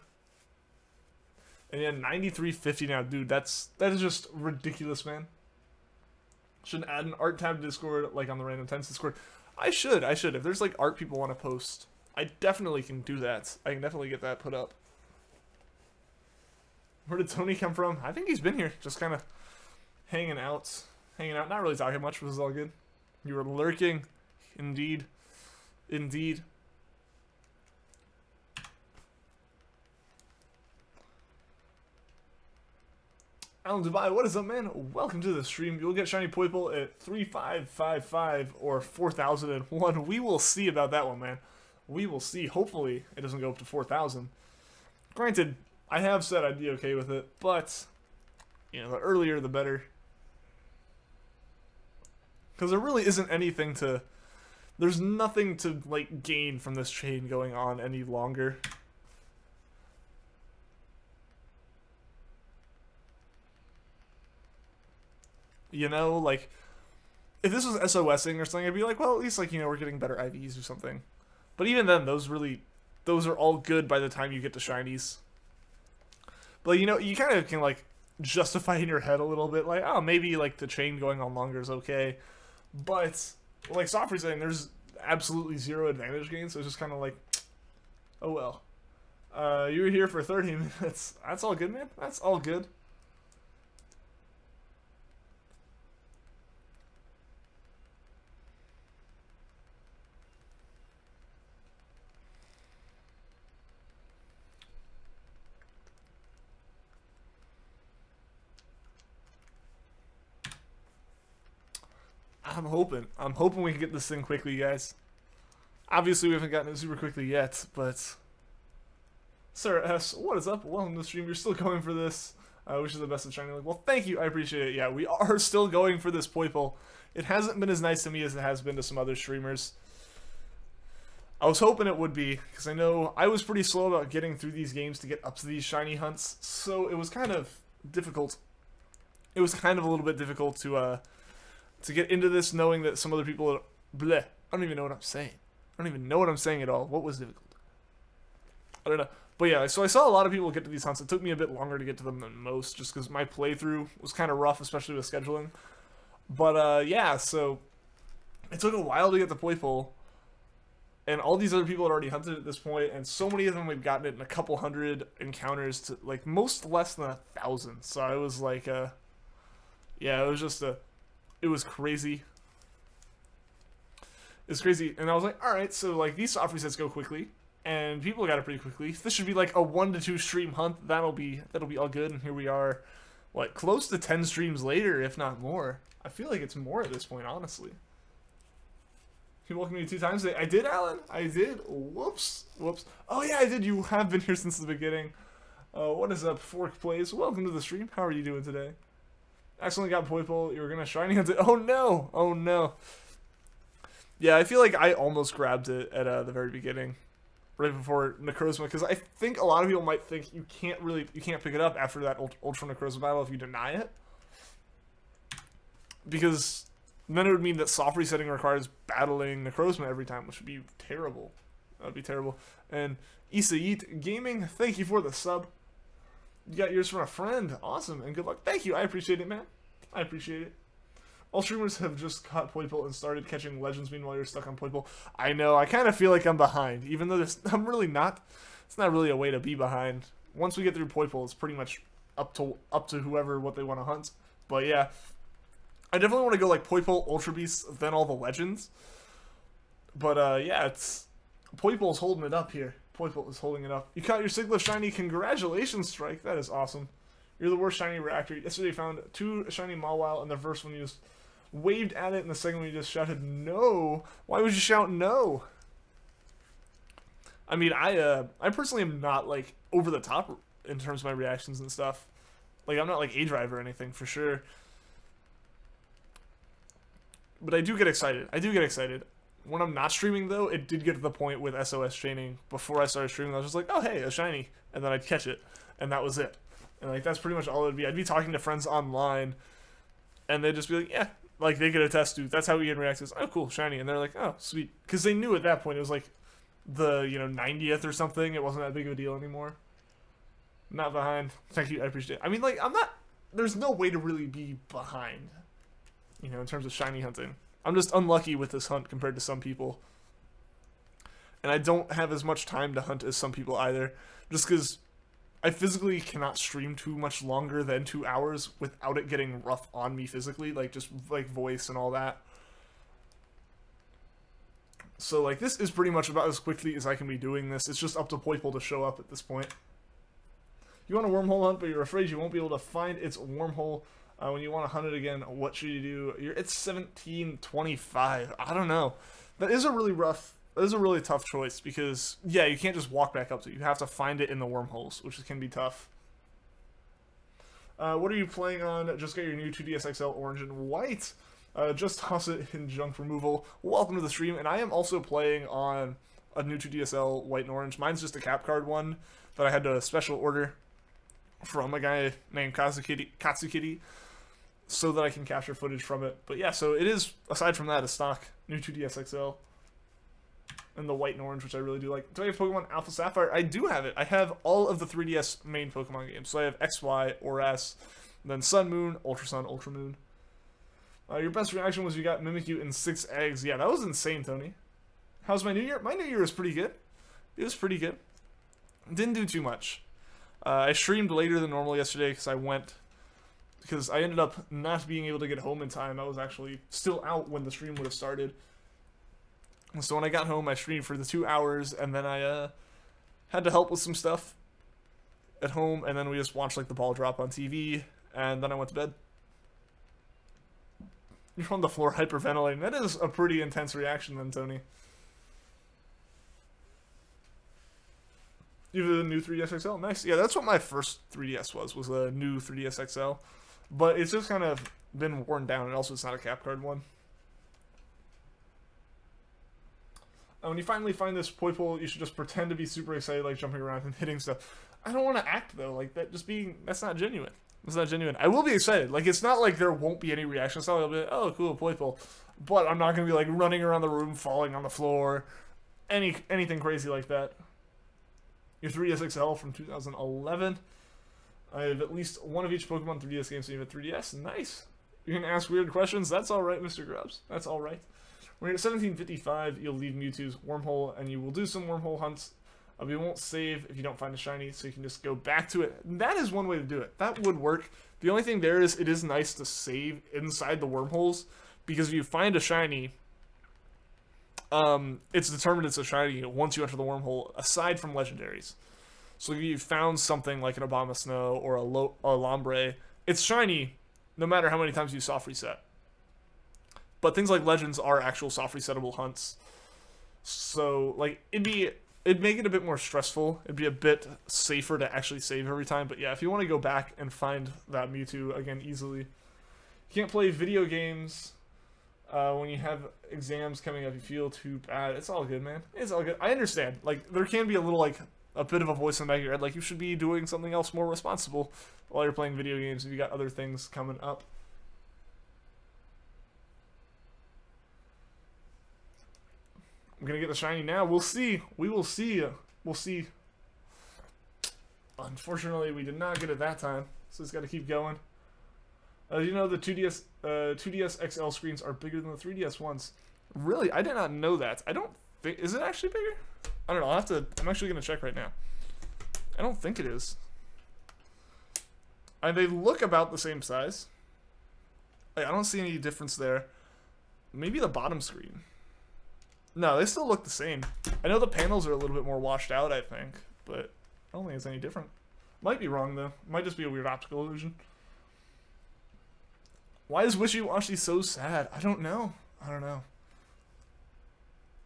And yeah, 93.50 now, dude. That is just ridiculous, man. Should add an art tab to Discord, like on the Random Tens Discord. I should. If there's like art people want to post, I definitely can do that. I can definitely get that put up. Where did Tony come from? I think he's been here, just kind of hanging out, not really talking much, which is all good. You were lurking, indeed. Alan Dubai, what is up, man? Welcome to the stream. You'll get Shiny Poipole at 3,555 or 4,001. We will see about that one, man. We will see. Hopefully, it doesn't go up to 4,000. Granted, I have said I'd be okay with it, but, you know, the earlier the better. Because there really isn't anything to... There's nothing to, like, gain from this chain going on any longer. You know, like, if this was SOSing or something, I'd be like, well, at least, like, you know, we're getting better IVs or something. But even then, those are all good by the time you get to Shinies. But, you know, you kind of can, like, justify in your head a little bit, like, oh, maybe, like, the chain going on longer is okay. But, like Software's saying, there's absolutely zero advantage gain, so it's just kind of like, oh, well. You were here for 30 minutes. That's all good, man. That's all good. I'm hoping we can get this thing quickly, guys. Obviously, we haven't gotten it super quickly yet, but... Sarah S., what is up? Welcome to the stream. You're still going for this. Wish you the best of Shiny. Well, thank you. I appreciate it. Yeah, we are still going for this Poipole. It hasn't been as nice to me as it has been to some other streamers. I was hoping it would be, because I know I was pretty slow about getting through these games to get up to these shiny hunts, so it was kind of difficult. It was kind of a little bit difficult to get into this, knowing that some other people are, bleh, I don't even know what I'm saying. I don't even know what I'm saying at all. What was difficult? I don't know. But yeah, so I saw a lot of people get to these hunts. It took me a bit longer to get to them than most, just because my playthrough was kind of rough, especially with scheduling. But yeah, so it took a while to get the Poipole. And all these other people had already hunted at this point, and so many of them we've gotten it in a couple hundred encounters to, like, most less than 1,000. So I was like, yeah, it was just it was crazy. It was crazy, and I was like, alright, so, like, these soft resets go quickly, and people got it pretty quickly. This should be, like, a 1 to 2 stream hunt. That'll be all good, and here we are, what, close to 10 streams later, if not more. I feel like it's more at this point, honestly. You welcomed me 2 times today. I did, Alan. I did. Whoops. Whoops. Oh, yeah, I did. You have been here since the beginning. What is up, Fork Plays? Welcome to the stream. How are you doing today? Accidentally got Poipole. You were going to shiny hunt it. Oh, no. Oh, no. Yeah, I feel like I almost grabbed it at the very beginning. Right before Necrozma. Because I think a lot of people might think you can't pick it up after that Ultra Necrozma battle if you deny it. Because then it would mean that soft resetting requires battling Necrozma every time, which would be terrible. That would be terrible. And Isayit Gaming, thank you for the sub. You got yours from a friend. Awesome, and good luck. Thank you. I appreciate it, man. I appreciate it. All streamers have just caught Poipole and started catching Legends. Meanwhile, you're stuck on Poipole. I know. I kind of feel like I'm behind, even though I'm really not. It's not really a way to be behind. Once we get through Poipole, it's pretty much up to whoever what they want to hunt. But yeah, I definitely want to go like Poipole, Ultra Beasts, then all the Legends. But yeah, Poipole's holding it up here. Poipole is holding it up. You caught your Sigla shiny. Congratulations, Strike. That is awesome. You're the worst shiny reactor. Yesterday found 2 shiny Mawile, and the first one you just waved at it, and the second one you just shouted no. Why would you shout no? I mean, I personally am not like over the top in terms of my reactions and stuff. Like, I'm not like A-Drive or anything for sure. But I do get excited. I do get excited. When I'm not streaming, though, it did get to the point with SOS chaining. Before I started streaming, I was just like, oh, hey, a shiny. And then I'd catch it. And that was it. And, like, that's pretty much all it would be. I'd be talking to friends online, and they'd just be like, yeah. Like, they could attest to, that's how Ian reacts. Is, oh, cool, shiny. And they're like, oh, sweet. Because they knew at that point it was, like, the, 90th or something. It wasn't that big of a deal anymore. Not behind. Thank you, I appreciate it. I mean, like, there's no way to really be behind, in terms of shiny hunting. I'm just unlucky with this hunt compared to some people. And I don't have as much time to hunt as some people either. Just because I physically cannot stream too much longer than 2 hours without it getting rough on me physically. Like, just, like, voice and all that. So, like, this is pretty much about as quickly as I can be doing this. It's just up to Poipole to show up at this point. You want a wormhole hunt, but you're afraid you won't be able to find its wormhole. When you want to hunt it again, what should you do? It's 1725. I don't know. That is a really tough choice because, yeah, you can't just walk back up to it. You have to find it in the wormholes, which can be tough. What are you playing on? Just got your new 2DS XL orange and white. Just toss it in junk removal. Welcome to the stream. And I am also playing on a new 2DSL white and orange. Mine's just a cap card one that I had to special order from a guy named Katsukitty. So that I can capture footage from it. But yeah, so it is, aside from that, a stock new 2DS XL. And the white and orange, which I really do like. Do I have Pokemon Alpha Sapphire? I do have it. I have all of the 3DS main Pokemon games. So I have X, Y, or S, then Sun, Moon, Ultra Sun, Ultra Moon. Your best reaction was you got Mimikyu in 6 eggs. Yeah, that was insane, Tony. How's my New Year? My New Year was pretty good. It was pretty good. Didn't do too much. I streamed later than normal yesterday because I ended up not being able to get home in time. I was actually still out when the stream would have started. So when I got home, I streamed for the 2 hours, and then I had to help with some stuff at home, and then we just watched like the ball drop on TV, and then I went to bed. You're on the floor hyperventilating. That is a pretty intense reaction then, Tony. You have a new 3DS XL? Nice. Yeah, that's what my first 3DS was a new 3DS XL. But it's just kind of been worn down, and also it's not a cap card one. When you finally find this Poipole, you should just pretend to be super excited, like jumping around and hitting stuff. I don't want to act though, like that. That's not genuine. That's not genuine. I will be excited. Like it's not like there won't be any reaction. It's not like I'll be like, oh cool Poipole, but I'm not gonna be like running around the room, falling on the floor, anything crazy like that. Your 3DS XL from 2011. I have at least one of each Pokemon 3DS game, so you have a 3DS. Nice. You're gonna ask weird questions. That's all right, Mr. Grubbs. That's all right. When you're at 1755, you'll leave Mewtwo's wormhole, and you will do some wormhole hunts. You won't save if you don't find a shiny, so you can just go back to it. That is one way to do it. That would work. The only thing there is, it is nice to save inside the wormholes, because if you find a shiny, it's determined it's a shiny once you enter the wormhole, aside from legendaries. So if you found something like an Abomasnow or a Lombre, it's shiny no matter how many times you soft reset. But things like legends are actual soft resettable hunts. So like it'd make it a bit more stressful. It'd be a bit safer to actually save every time. But yeah, if you want to go back and find that Mewtwo again easily. You can't play video games when you have exams coming up. You feel too bad. It's all good, man. It's all good. I understand. Like there can be a little like a bit of a voice in the back of your head, like you should be doing something else more responsible while you're playing video games if you got other things coming up. I'm gonna get the shiny now. We'll see. We will see. We'll see. Unfortunately, we did not get it that time, so it's got to keep going. You know, the 2DS XL screens are bigger than the 3DS ones. Really? I did not know that. I don't think... Is it actually bigger? I don't know. I'll have to... I'm actually going to check right now. I don't think it is. They look about the same size. I don't see any difference there. Maybe the bottom screen. No, they still look the same. I know the panels are a little bit more washed out, I think. But I don't think it's any different. Might be wrong, though. Might just be a weird optical illusion. Why is Wishiwashi so sad? I don't know. I don't know.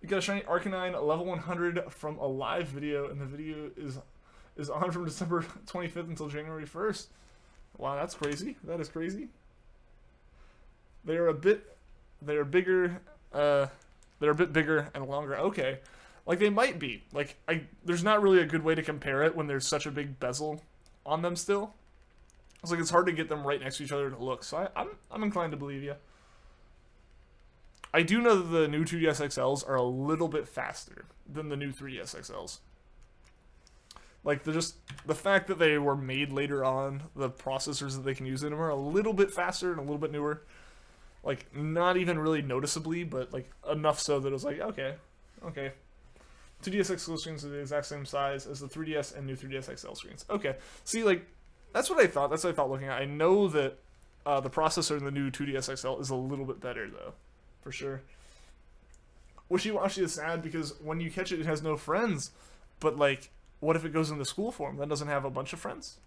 You got a shiny Arcanine level 100 from a live video, and the video is on from December 25th until January 1st. Wow, that's crazy. That is crazy. They're a bit bigger and longer. Okay. Like they might be. Like there's not really a good way to compare it when there's such a big bezel on them still. It's like it's hard to get them right next to each other to look. So I'm inclined to believe you. I do know that the new 2DS XLs are a little bit faster than the new 3DS XLs. Like the fact that they were made later on, the processors that they can use in them are a little bit faster and a little bit newer. Like not even really noticeably, but like enough so that it was like, okay. 2DS XL screens are the exact same size as the 3DS and new 3DS XL screens. Okay. See, like, that's what I thought. That's what I thought looking at. I know that the processor in the new 2DS XL is a little bit better, though. For sure. Wishiwashi is sad because when you catch it, it has no friends. But, like, what if it goes into school form? That doesn't have a bunch of friends?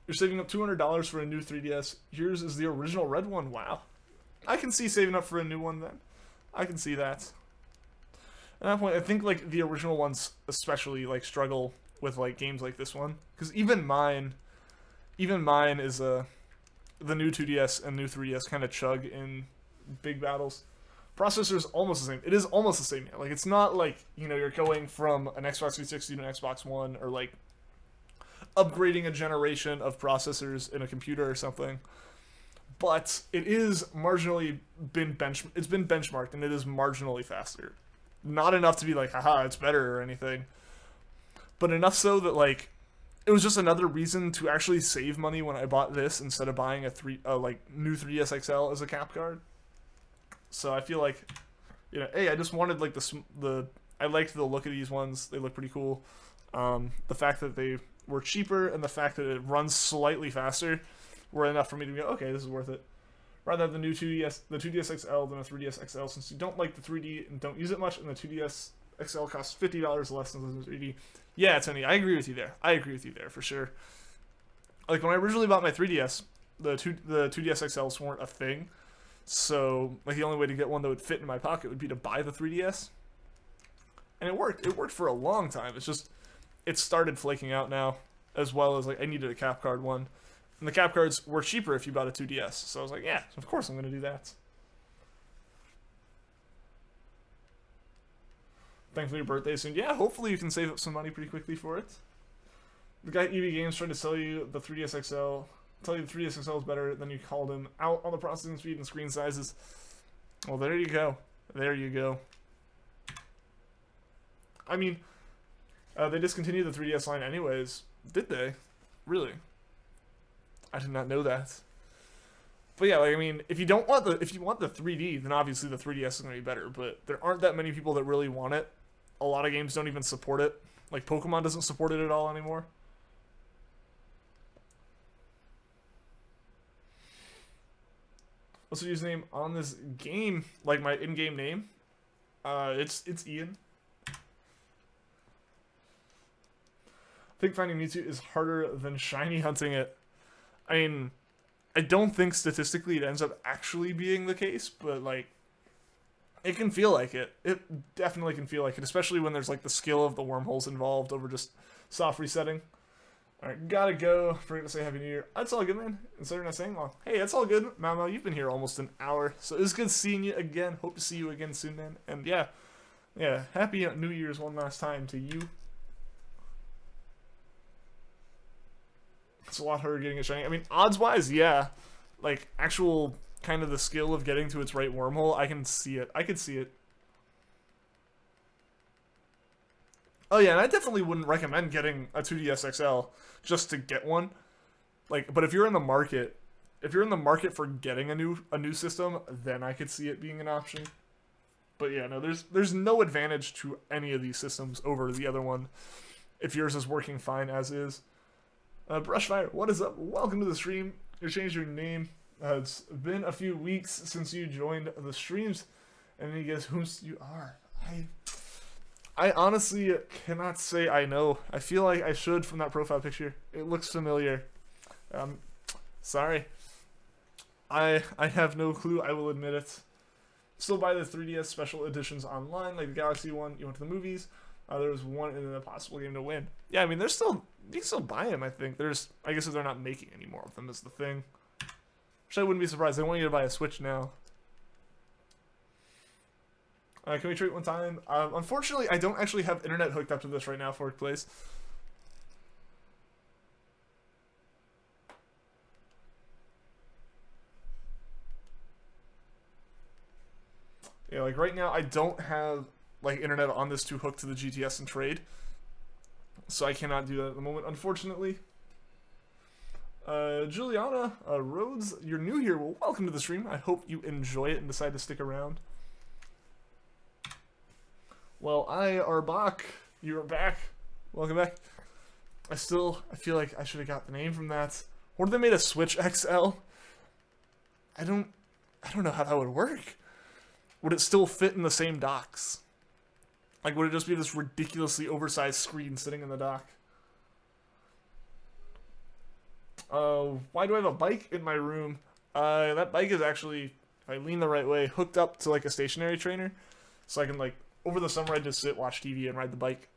You're saving up $200 for a new 3DS. Yours is the original red one. Wow. I can see saving up for a new one then. I can see that. At that point, I think like the original ones especially like struggle with like games like this one, because even mine is the new 2DS and new 3DS kind of chug in big battles. Processor's almost the same. It is almost the same. Like it's not like, you know, you're going from an Xbox 360 to an Xbox One, or like upgrading a generation of processors in a computer or something. But it is marginally been benchmarked, and it is marginally faster. Not enough to be like, haha, it's better or anything. But enough so that like it was just another reason to actually save money when I bought this instead of buying a like new 3DS XL as a cap card. So I feel like, you know, hey, I just wanted like I liked the look of these ones. They look pretty cool. The fact that they were cheaper and the fact that it runs slightly faster were enough for me to go, okay, this is worth it. Rather than the 2DS XL than a 3DS XL, since you don't like the 3D and don't use it much, and the 2DS XL costs $50 less than the 3D. Yeah, Tony, I agree with you there. I agree with you there, for sure. Like, when I originally bought my 3DS, the 2DS XLs weren't a thing, so, like, the only way to get one that would fit in my pocket would be to buy the 3DS. And it worked. It worked for a long time. It's just, it started flaking out now, as well as, like, I needed a cap card one. And the cap cards were cheaper if you bought a 2DS. So I was like, yeah, of course I'm going to do that. thankfully your birthday soon. Yeah, hopefully you can save up some money pretty quickly for it. The guy at EV Games tried to sell you the 3DS XL. Tell you the 3DS XL is better, then you called him out on the processing speed and screen sizes. Well, there you go. There you go. I mean, they discontinued the 3DS line anyways. Did they? Really? I did not know that. But yeah, like, I mean, if you want the 3D, then obviously the 3DS is going to be better. But there aren't that many people that really want it. A lot of games don't even support it. Like, Pokemon doesn't support it at all anymore. What's the username on this game? Like my in-game name? It's Ian. I think finding Mewtwo is harder than shiny hunting it. I mean, I don't think statistically it ends up actually being the case, but like, it can feel like it. It definitely can feel like it, especially when there's like the skill of the wormholes involved over just soft resetting. Alright, gotta go. Forget to say Happy New Year. That's all good, man. Instead of not saying long. Hey, that's all good. Mamo, you've been here almost an hour, so it's good seeing you again. Hope to see you again soon, man. And yeah, Happy New Year's one last time to you. It's a lot harder getting it shiny. I mean, odds-wise, yeah. Like, actual kind of the skill of getting to its right wormhole, I can see it. I could see it. Oh yeah, and I definitely wouldn't recommend getting a 2DS XL just to get one. Like, but if you're in the market, for getting a new system, then I could see it being an option. But yeah, no, there's no advantage to any of these systems over the other one if yours is working fine as is. Brushfire, what is up? Welcome to the stream. You changed your name. It's been a few weeks since you joined the streams, and then you guess who you are. I honestly cannot say I know. I feel like I should from that profile picture. It looks familiar. Sorry. I have no clue, I will admit it. Still buy the 3DS special editions online, like the Galaxy one. You went to the movies. There was one in a possible game to win. Yeah, I mean, you can still buy them, I think. I guess if they're not making any more of them is the thing. Which I wouldn't be surprised. They want you to buy a Switch now. Can we trade one time? Unfortunately, I don't actually have internet hooked up to this right now for workplace. Yeah, like right now, I don't have like internet on this to hook to the GTS and trade, so I cannot do that at the moment, unfortunately. Juliana Rhodes, you're new here. Well, welcome to the stream. I hope you enjoy it and decide to stick around. Well, I are back. You are back. Welcome back. I feel like I should have got the name from that. What if they made a Switch XL? I don't know how that would work. Would it still fit in the same docks? Like, would it just be this ridiculously oversized screen sitting in the dock? Why do I have a bike in my room? That bike is actually, if I lean the right way, hooked up to like a stationary trainer. So I can like, over the summer I'd just sit, watch TV, and ride the bike.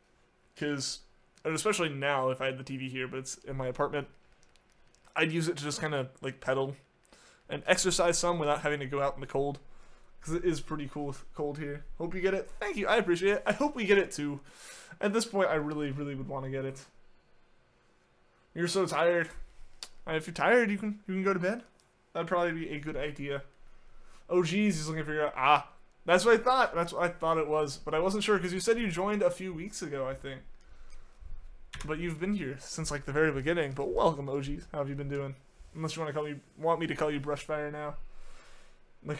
And especially now, if I had the TV here, but it's in my apartment, I'd use it to just kind of like pedal and exercise some without having to go out in the cold. Because it is pretty cold here. Hope you get it. Thank you, I appreciate it. I hope we get it too. At this point, I really, really would want to get it. You're so tired. If you're tired, you can go to bed. That'd probably be a good idea. Oh geez, he's looking to figure out. That's what I thought. That's what I thought it was, but I wasn't sure because you said you joined a few weeks ago, I think. But you've been here since like the very beginning. But welcome, OGs. How have you been doing? Unless you want me to call you Brushfire now. Like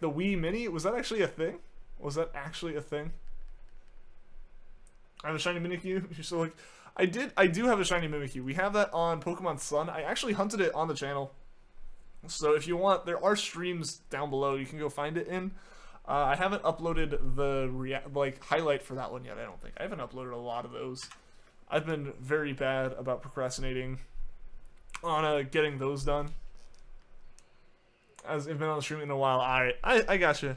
the Wii Mini. Was that actually a thing? Was that actually a thing? I have a shiny Mimikyu. So like, I do have a shiny Mimikyu. We have that on Pokemon Sun. I actually hunted it on the channel. So if you want, there are streams down below. You can go find it in. I haven't uploaded the highlight for that one yet. I don't think I haven't uploaded a lot of those. I've been very bad about procrastinating on getting those done. As I've been on the stream in a while. Alright, I gotcha.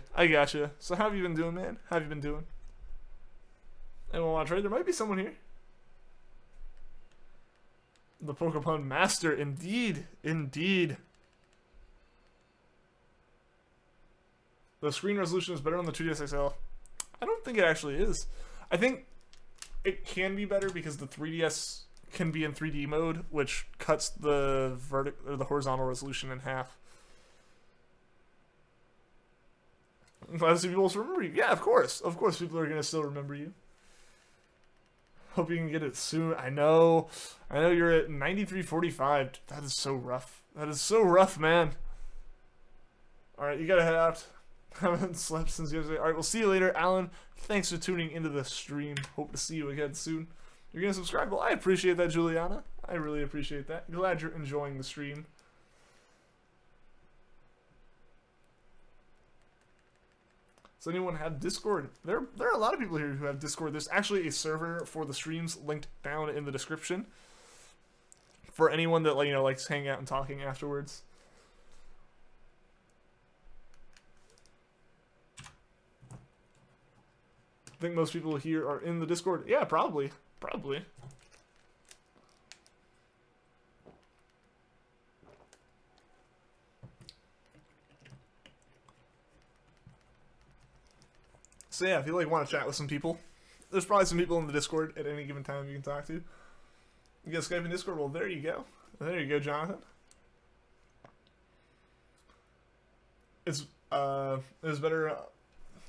So how have you been doing, man? How have you been doing? Anyone want to trade? There might be someone here. The Pokemon Master, indeed. The screen resolution is better on the 2DS XL. I don't think it actually is. I think it can be better because the 3DS can be in 3D mode, which cuts the horizontal resolution in half. Glad to see people still remember you. Yeah, of course people are gonna still remember you. Hope you can get it soon. I know you're at 93.45. That is so rough. That is so rough, man. Alright, you gotta head out. Haven't slept since yesterday. Alright, we'll see you later. Alan, thanks for tuning into the stream. Hope to see you again soon. You're gonna subscribe? Well, I appreciate that, Juliana. I really appreciate that. Glad you're enjoying the stream. Does anyone have Discord? There are a lot of people here who have Discord. There's actually a server for the streams linked down in the description for anyone that, like, you know, likes hanging out and talking afterwards. I think most people here are in the Discord. Yeah, probably. So yeah, if you want to chat with some people, there's probably some people in the Discord at any given time you can talk to. You get Skype and Discord. Well, there you go. There you go, Jonathan. It's better.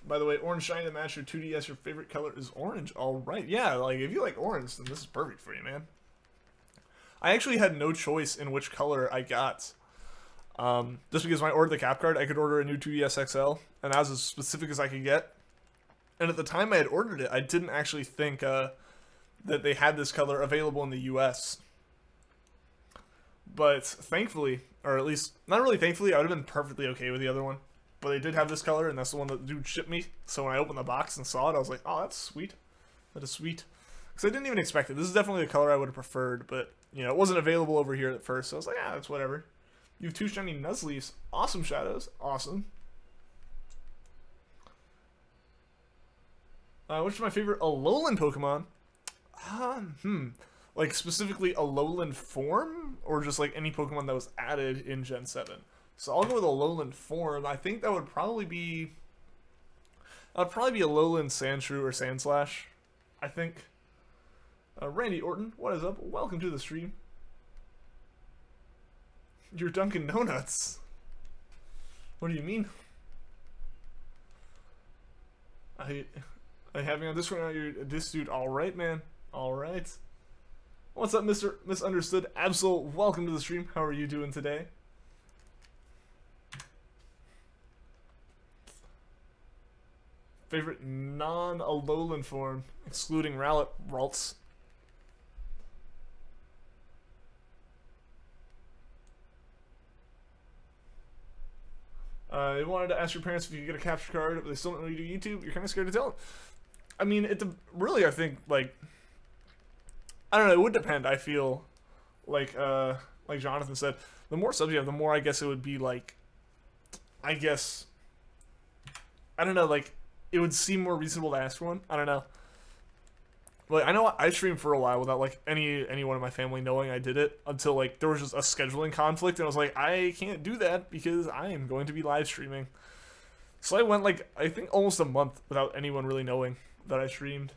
By the way, orange shiny to match your 2DS. Your favorite color is orange. All right, yeah. Like if you like orange, then this is perfect for you, man. I actually had no choice in which color I got. Just because when I ordered the cap card, I could order a new 2DS XL, and that was as specific as I could get. And at the time I had ordered it, I didn't actually think that they had this color available in the US. But thankfully, or at least, not really thankfully, I would have been perfectly okay with the other one. But they did have this color, and that's the one that the dude shipped me. So when I opened the box and saw it, I was like, oh, that's sweet. That is sweet. Because I didn't even expect it. This is definitely the color I would have preferred, but, you know, it wasn't available over here at first. So I was like, ah, that's whatever. You have 2 shiny Nuzleafs. Awesome, Shadows. Awesome. Which is my favorite Alolan Pokemon? Like, specifically Alolan form? Or just, like, any Pokemon that was added in Gen 7? So I'll go with Alolan form. I think that would probably be... Alolan Sandshrew or Sandslash, I think. Randy Orton, what is up? Welcome to the stream. You're Dunkin' Donuts. What do you mean? I having on this right now, you're this dude. Alright, man. Alright. What's up, Mr. Misunderstood? Absol, welcome to the stream. How are you doing today? Favorite non-Alolan form, excluding Ralts. They wanted to ask your parents if you could get a capture card, but they still don't know you do YouTube. You're kind of scared to tell them. I mean, really, I think, like, I don't know, it would depend. I feel like Jonathan said, the more subs you have, the more I guess it would be like, I don't know, like, it would seem more reasonable to ask for one. I don't know. Like, I know I streamed for a while without, like, anyone in my family knowing I did it until, like, there was just a scheduling conflict, and I was like, I can't do that because I am going to be live streaming. So I went, like, I think almost a month without anyone really knowing that I streamed.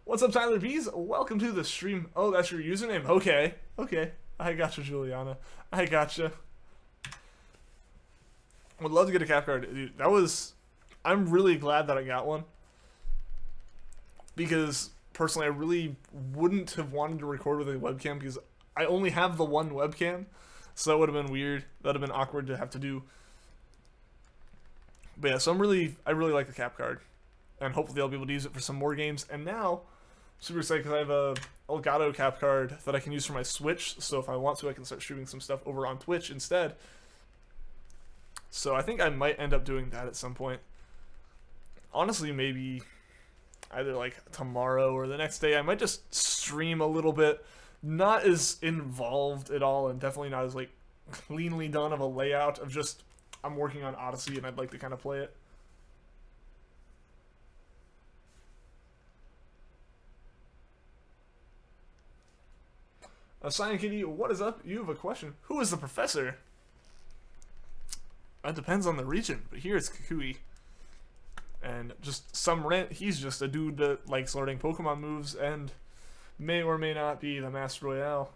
What's up, Tyler Pease? Welcome to the stream. Oh, that's your username? Okay. Okay. I gotcha, Juliana. I gotcha. Would love to get a cap card. Dude, I'm really glad that I got one. Because, personally, I really wouldn't have wanted to record with a webcam because I only have the one webcam. So that would have been weird. That would have been awkward to have to do. But yeah, so I really like the cap card. And hopefully I'll be able to use it for some more games. And now, I'm super excited because I have a Elgato cap card that I can use for my Switch. So if I want to, I can start streaming some stuff over on Twitch instead. So I think I might end up doing that at some point. Honestly, maybe either like tomorrow or the next day. I might just stream a little bit. Not as involved at all, and definitely not as like cleanly done of a layout of just I'm working on Odyssey and I'd like to kind of play it. Cyan Kitty, what is up? You have a question. Who is the professor? That depends on the region, but here it's Kukui. And just he's just a dude that likes learning Pokemon moves and may or may not be the Master Royale.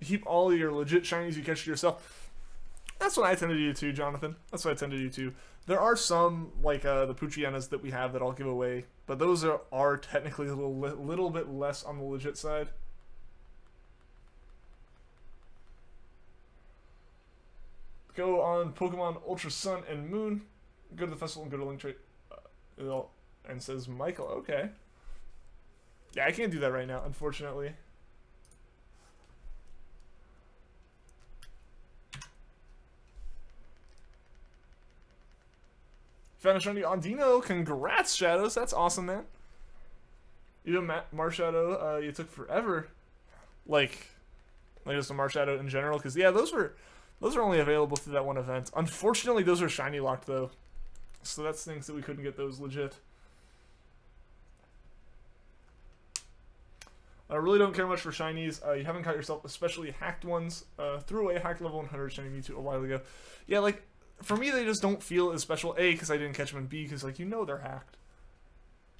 Keep all your legit shinies you catch to yourself. That's what I tend to do too, Jonathan. That's what I tend to do too. There are some, like the Poochyenas that we have that I'll give away, but those are technically a little bit less on the legit side. Go on Pokemon Ultra Sun and Moon. Go to the festival and go to Link Trade. And says Michael. Okay. Yeah, I can't do that right now, unfortunately. Found a shiny on Dino. Congrats, Shadows. That's awesome, man. Even Marshadow, you took forever. Like just a Marshadow in general, because yeah, those were only available through that one event. Unfortunately, those are shiny locked though, so that stinks that we couldn't get those legit. I really don't care much for shinies. You haven't caught yourself especially hacked ones. Threw away a hacked level 100 shiny Mewtwo a while ago. Yeah, like, for me, they just don't feel as special. A, because I didn't catch them, and B, because, like, you know they're hacked.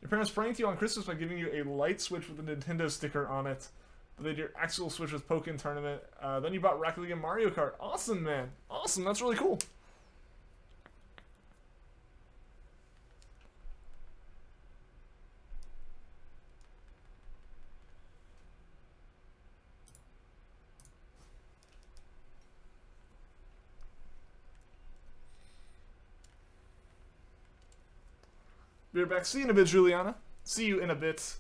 Your parents pranked you on Christmas by giving you a light Switch with a Nintendo sticker on it. But they did your actual Switch with Pokken Tournament. Then you bought Rocket League and Mario Kart. Awesome, man. Awesome. That's really cool. We're back. See you in a bit, Juliana. See you in a bit.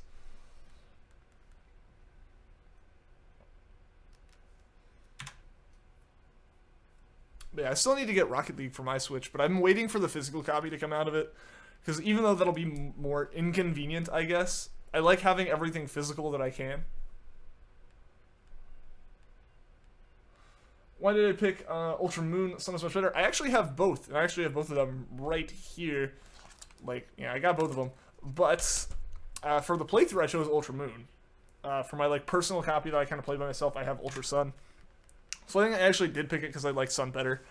But yeah, I still need to get Rocket League for my Switch, but I'm waiting for the physical copy to come out of it. Because even though that'll be more inconvenient, I guess, I like having everything physical that I can. Why did I pick Ultra Moon? Sun is much better. I actually have both. I actually have both of them right here. Like, yeah, I got both of them. But for the playthrough, I chose Ultra Moon. For my like personal copy that I kind of played by myself, I have Ultra Sun. So I think I actually did pick it because I like Sun better.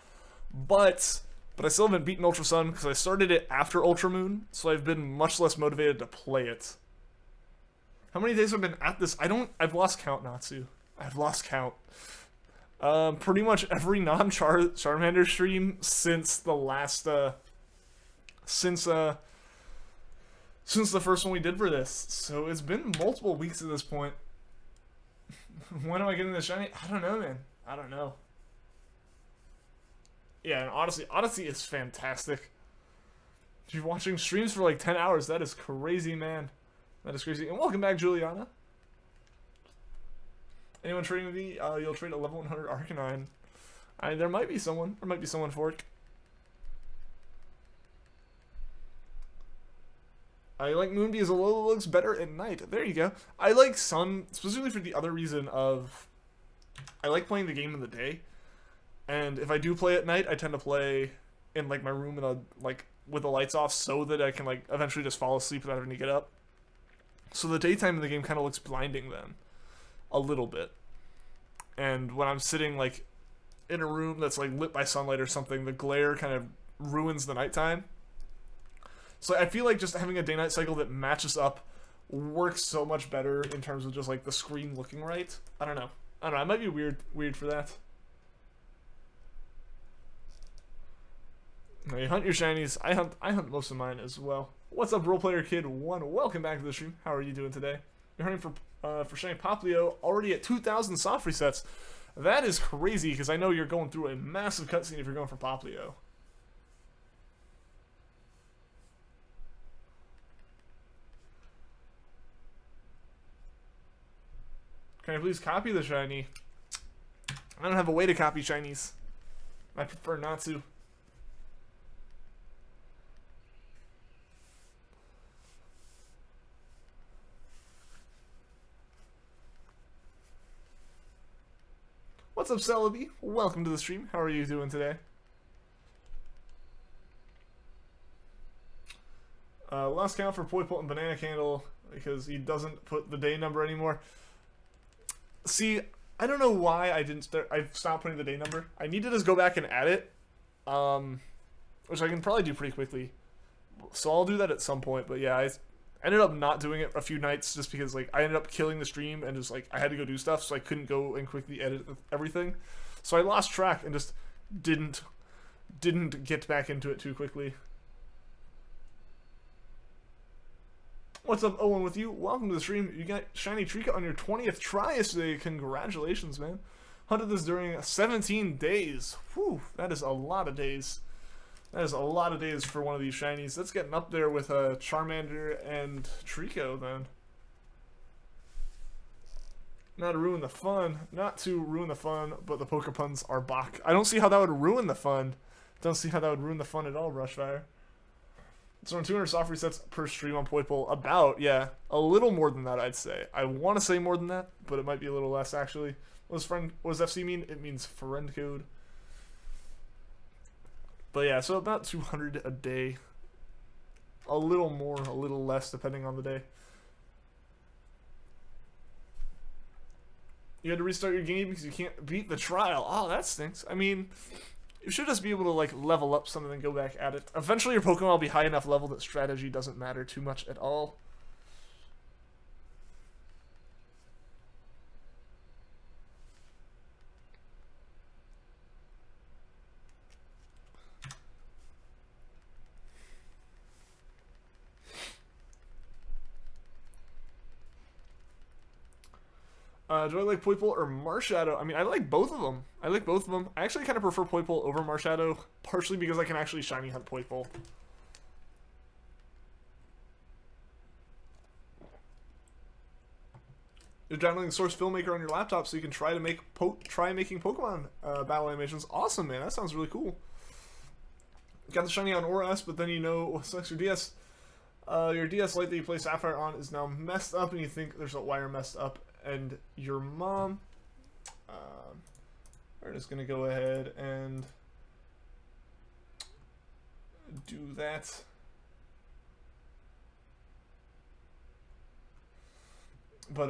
But I still haven't beaten Ultra Sun because I started it after Ultra Moon, so I've been much less motivated to play it. How many days have I been at this? I've lost count, Natsu. I've lost count. Pretty much every non-Charmander stream since the last, since the first one we did for this. So it's been multiple weeks at this point. When am I getting the shiny? I don't know, man. I don't know. Yeah, and Odyssey is fantastic. If you're watching streams for like 10 hours, that is crazy, man. That is crazy. And welcome back, Juliana. Anyone trading with me? You'll trade a level 100 Arcanine. There might be someone. There might be someone for it. I like Moon because Alola looks better at night. There you go. I like Sun specifically for the other reason of I like playing the game in the day, and if I do play at night, I tend to play in like my room like with the lights off so that I can like eventually just fall asleep without having to get up. So the daytime in the game kind of looks blinding then, a little bit. And when I'm sitting like in a room that's like lit by sunlight or something, the glare kind of ruins the nighttime. So I feel like just having a day-night cycle that matches up works so much better in terms of just like the screen looking right. I don't know. I might be weird for that. Now you hunt your shinies. I hunt most of mine as well. What's up, Roleplayer Kid 1? Welcome back to the stream. How are you doing today? You're hunting for shiny Poplio, already at 2,000 soft resets. That is crazy because I know you're going through a massive cutscene if you're going for Poplio. Can I please copy the shiny? I don't have a way to copy shinies. I prefer not to. What's up, Celebi? Welcome to the stream. How are you doing today? Lost count for Poipole and Banana Candle because he doesn't put the day number anymore. See, I don't know why I didn't start. I've stopped putting the day number. I need to just go back and add it, which I can probably do pretty quickly. So I'll do that at some point. But yeah, I ended up not doing it a few nights just because like I ended up killing the stream and just like I had to go do stuff, so I couldn't go and quickly edit everything. So I lost track and just didn't get back into it too quickly. What's up, Owen, with you? Welcome to the stream. You got Shiny Treecko on your 20th try yesterday. Congratulations, man. Hunted this during 17 days. Whew, that is a lot of days. That is a lot of days for one of these Shinies. That's getting up there with Charmander and Treecko, then. Not to ruin the fun. Not to ruin the fun, but the Pokepuns are back. I don't see how that would ruin the fun. Don't see how that would ruin the fun at all, Brushfire. So on 200 soft resets per stream on Poipole, about, yeah, a little more than that, I'd say. I want to say more than that, but it might be a little less, actually. What does FC mean? It means friend code. But yeah, so about 200 a day. A little more, a little less, depending on the day. You had to restart your game because you can't beat the trial. Oh, that stinks. I mean, you should just be able to, like, level up something and go back at it. Eventually your Pokemon will be high enough level that strategy doesn't matter too much at all. Do I like Poipole or Marshadow? I mean, I like both of them. I like both of them. I actually kind of prefer Poipole over Marshadow, partially because I can actually shiny hunt Poipole. You're downloading Source Filmmaker on your laptop so you can try to make making Pokemon battle animations. Awesome, man. That sounds really cool. Got the shiny on Aura S, but then you know what sucks your DS. Your DS Lite that you play Sapphire on is now messed up, and you think there's a wire messed up. And your mom, we're just gonna go ahead and do that. But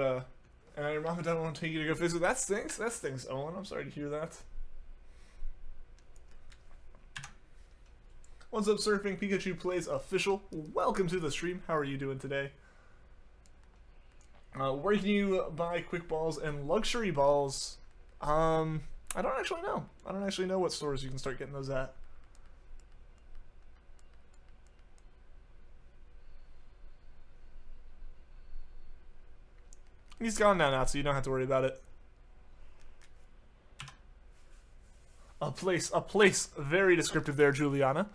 and your mom and dad won't take you to go fix it. That stinks. That stinks, Owen. I'm sorry to hear that. What's up, Surfing Pikachu Plays Official? Welcome to the stream. How are you doing today? Where can you buy quick balls and luxury balls? I don't actually know. I don't actually know what stores you can start getting those at. He's gone now, so you don't have to worry about it. A place. Very descriptive there, Juliana.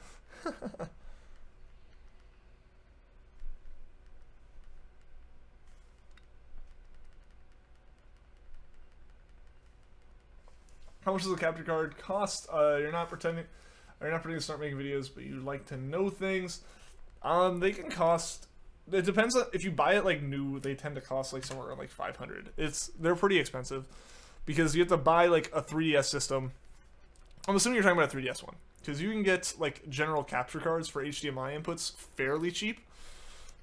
How much does a capture card cost? You're not pretending to start making videos, but you like to know things. They can cost. It depends on if you buy it like new. They tend to cost like somewhere around like 500. They're pretty expensive because you have to buy like a 3DS system. I'm assuming you're talking about a 3DS one because you can get like general capture cards for HDMI inputs fairly cheap,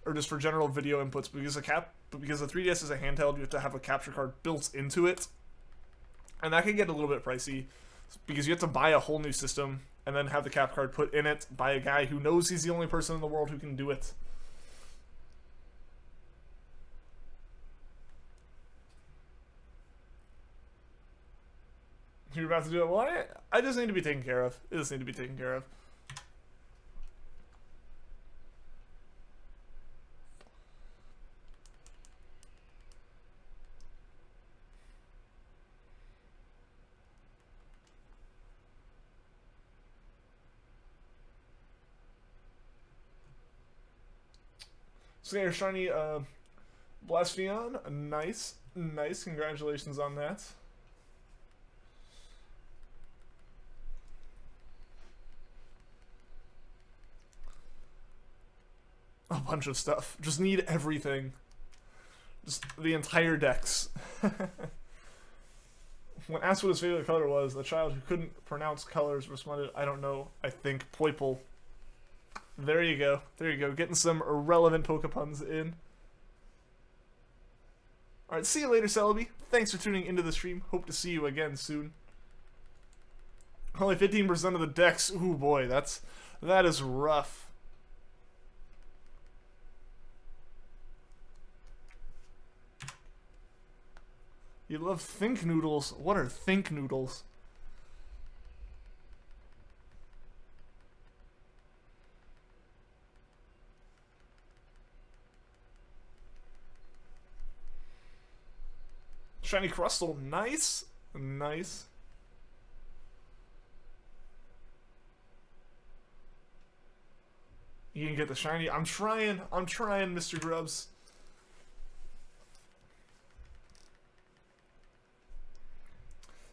or just for general video inputs because the 3DS is a handheld. You have to have a capture card built into it. And that can get a little bit pricey because you have to buy a whole new system and then have the cap card put in it by a guy who knows he's the only person in the world who can do it. You're about to do it? Well, I just need to be taken care of. It just need to be taken care of. So yeah, shiny Blaspheon, nice, congratulations on that. A bunch of stuff. Just need everything. Just the entire decks. When asked what his favorite color was, the child who couldn't pronounce colors responded, I don't know, I think Poipole. There you go. There you go. Getting some irrelevant Pokepuns in. Alright, see you later, Celebi. Thanks for tuning into the stream. Hope to see you again soon. Only 15% of the decks. Ooh boy, that is rough. You love Think Noodles. What are Think Noodles? Shiny Crustle. Nice. Nice. You can get the shiny. I'm trying, Mr. Grubbs.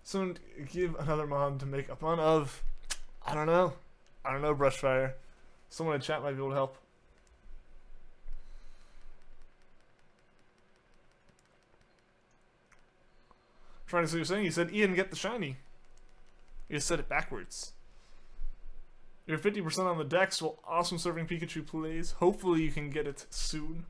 Someone give another mom to make a fun of. I don't know, Brushfire. Someone in chat might be able to help. Trying to see what you're saying. You said Ian get the shiny. You just said it backwards. You're 50% on the decks while Awesome Serving Pikachu plays. Hopefully you can get it soon.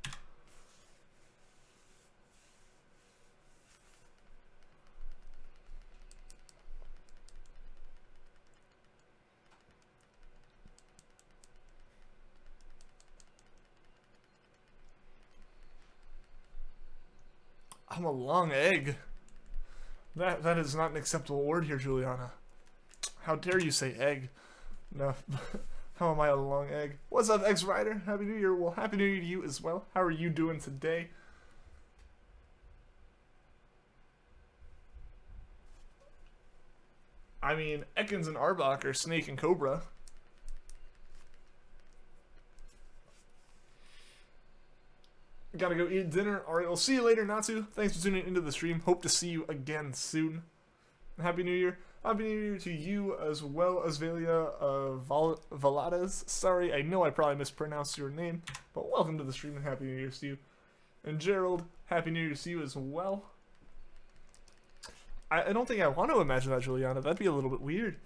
I'm a long egg. That is not an acceptable word here, Juliana. How dare you say egg? No. How am I a long egg? What's up, X-Rider? Happy New Year. Well, Happy New Year to you as well. How are you doing today? I mean, Ekans and Arbok are Snake and Cobra. Gotta go eat dinner. Alright, I'll see you later, Natsu. Thanks for tuning into the stream. Hope to see you again soon. Happy New Year. Happy New Year to you as well as Valia Valades. Sorry, I know I probably mispronounced your name, but welcome to the stream and Happy New Year to you. And Gerald, Happy New Year to you as well. I don't think I want to imagine that, Juliana. That'd be a little bit weird.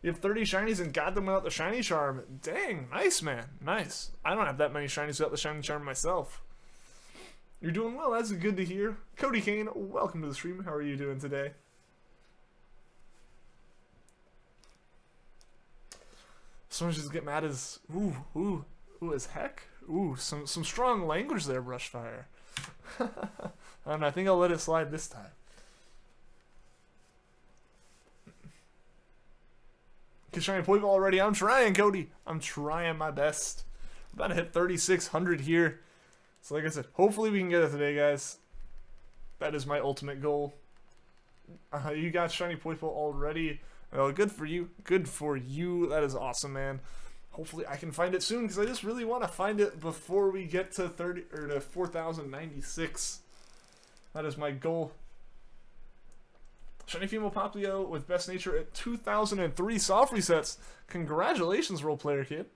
You have 30 shinies and got them without the shiny charm. Dang, nice, man. Nice. I don't have that many shinies without the shiny charm myself. You're doing well. That's good to hear. Cody Kane, welcome to the stream. How are you doing today? Someone just get mad as ooh as heck. Ooh, some strong language there, Brushfire. I think I'll let it slide this time. Shiny Poipole already. I'm trying, Cody. I'm trying my best. I'm about to hit 3,600 here. So like I said, hopefully we can get it today, guys. That is my ultimate goal. You got Shiny Poipole already. Well, good for you. Good for you. That is awesome, man. Hopefully I can find it soon because I just really want to find it before we get to 4,096. That is my goal. Shiny Female Poplio with Best Nature at 2003 soft resets. Congratulations, role player kid.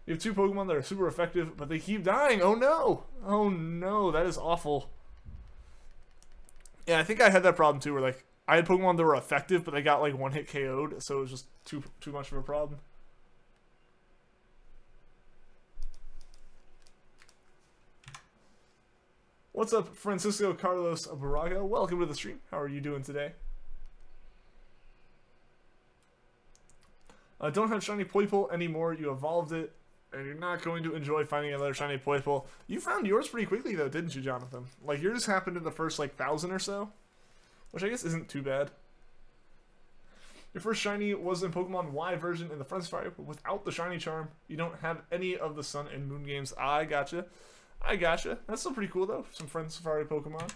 You have 2 Pokemon that are super effective, but they keep dying. Oh no! Oh no, that is awful. Yeah, I think I had that problem too, where like I had Pokemon that were effective, but they got like 1-hit KO'd, so it was just too much of a problem. What's up, Francisco Carlos Baraga? Welcome to the stream. How are you doing today? Don't have Shiny Poipole anymore. You evolved it, and you're not going to enjoy finding another Shiny Poipole. You found yours pretty quickly, though, didn't you, Jonathan? Like, yours happened in the first, like, 1,000 or so, which I guess isn't too bad. Your first Shiny was in Pokemon Y version in the Friend Safari, but without the Shiny Charm, you don't have any of the Sun and Moon games. I gotcha. I gotcha. That's still pretty cool, though. Some Friend Safari Pokemon.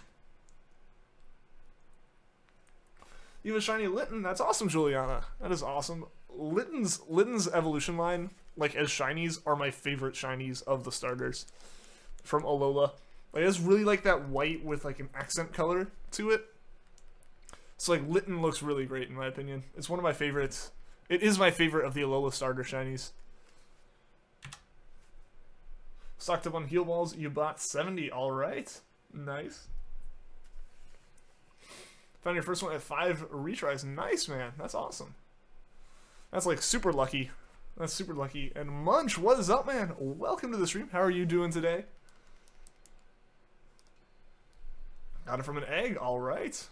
You have a Shiny Litten. That's awesome, Juliana. That is awesome. Litten's evolution line, like, as Shinies, are my favorite Shinies of the starters from Alola. Like, I just really like that white with, like, an accent color to it. So, like, Litten looks really great, in my opinion. It's one of my favorites. It is my favorite of the Alola starter Shinies. Stocked up on heal balls. You bought 70. All right. Nice. Found your first one at 5 retries. Nice, man. That's awesome. That's like super lucky. That's super lucky. And Munch, what is up, man? Welcome to the stream. How are you doing today? Got it from an egg. All right.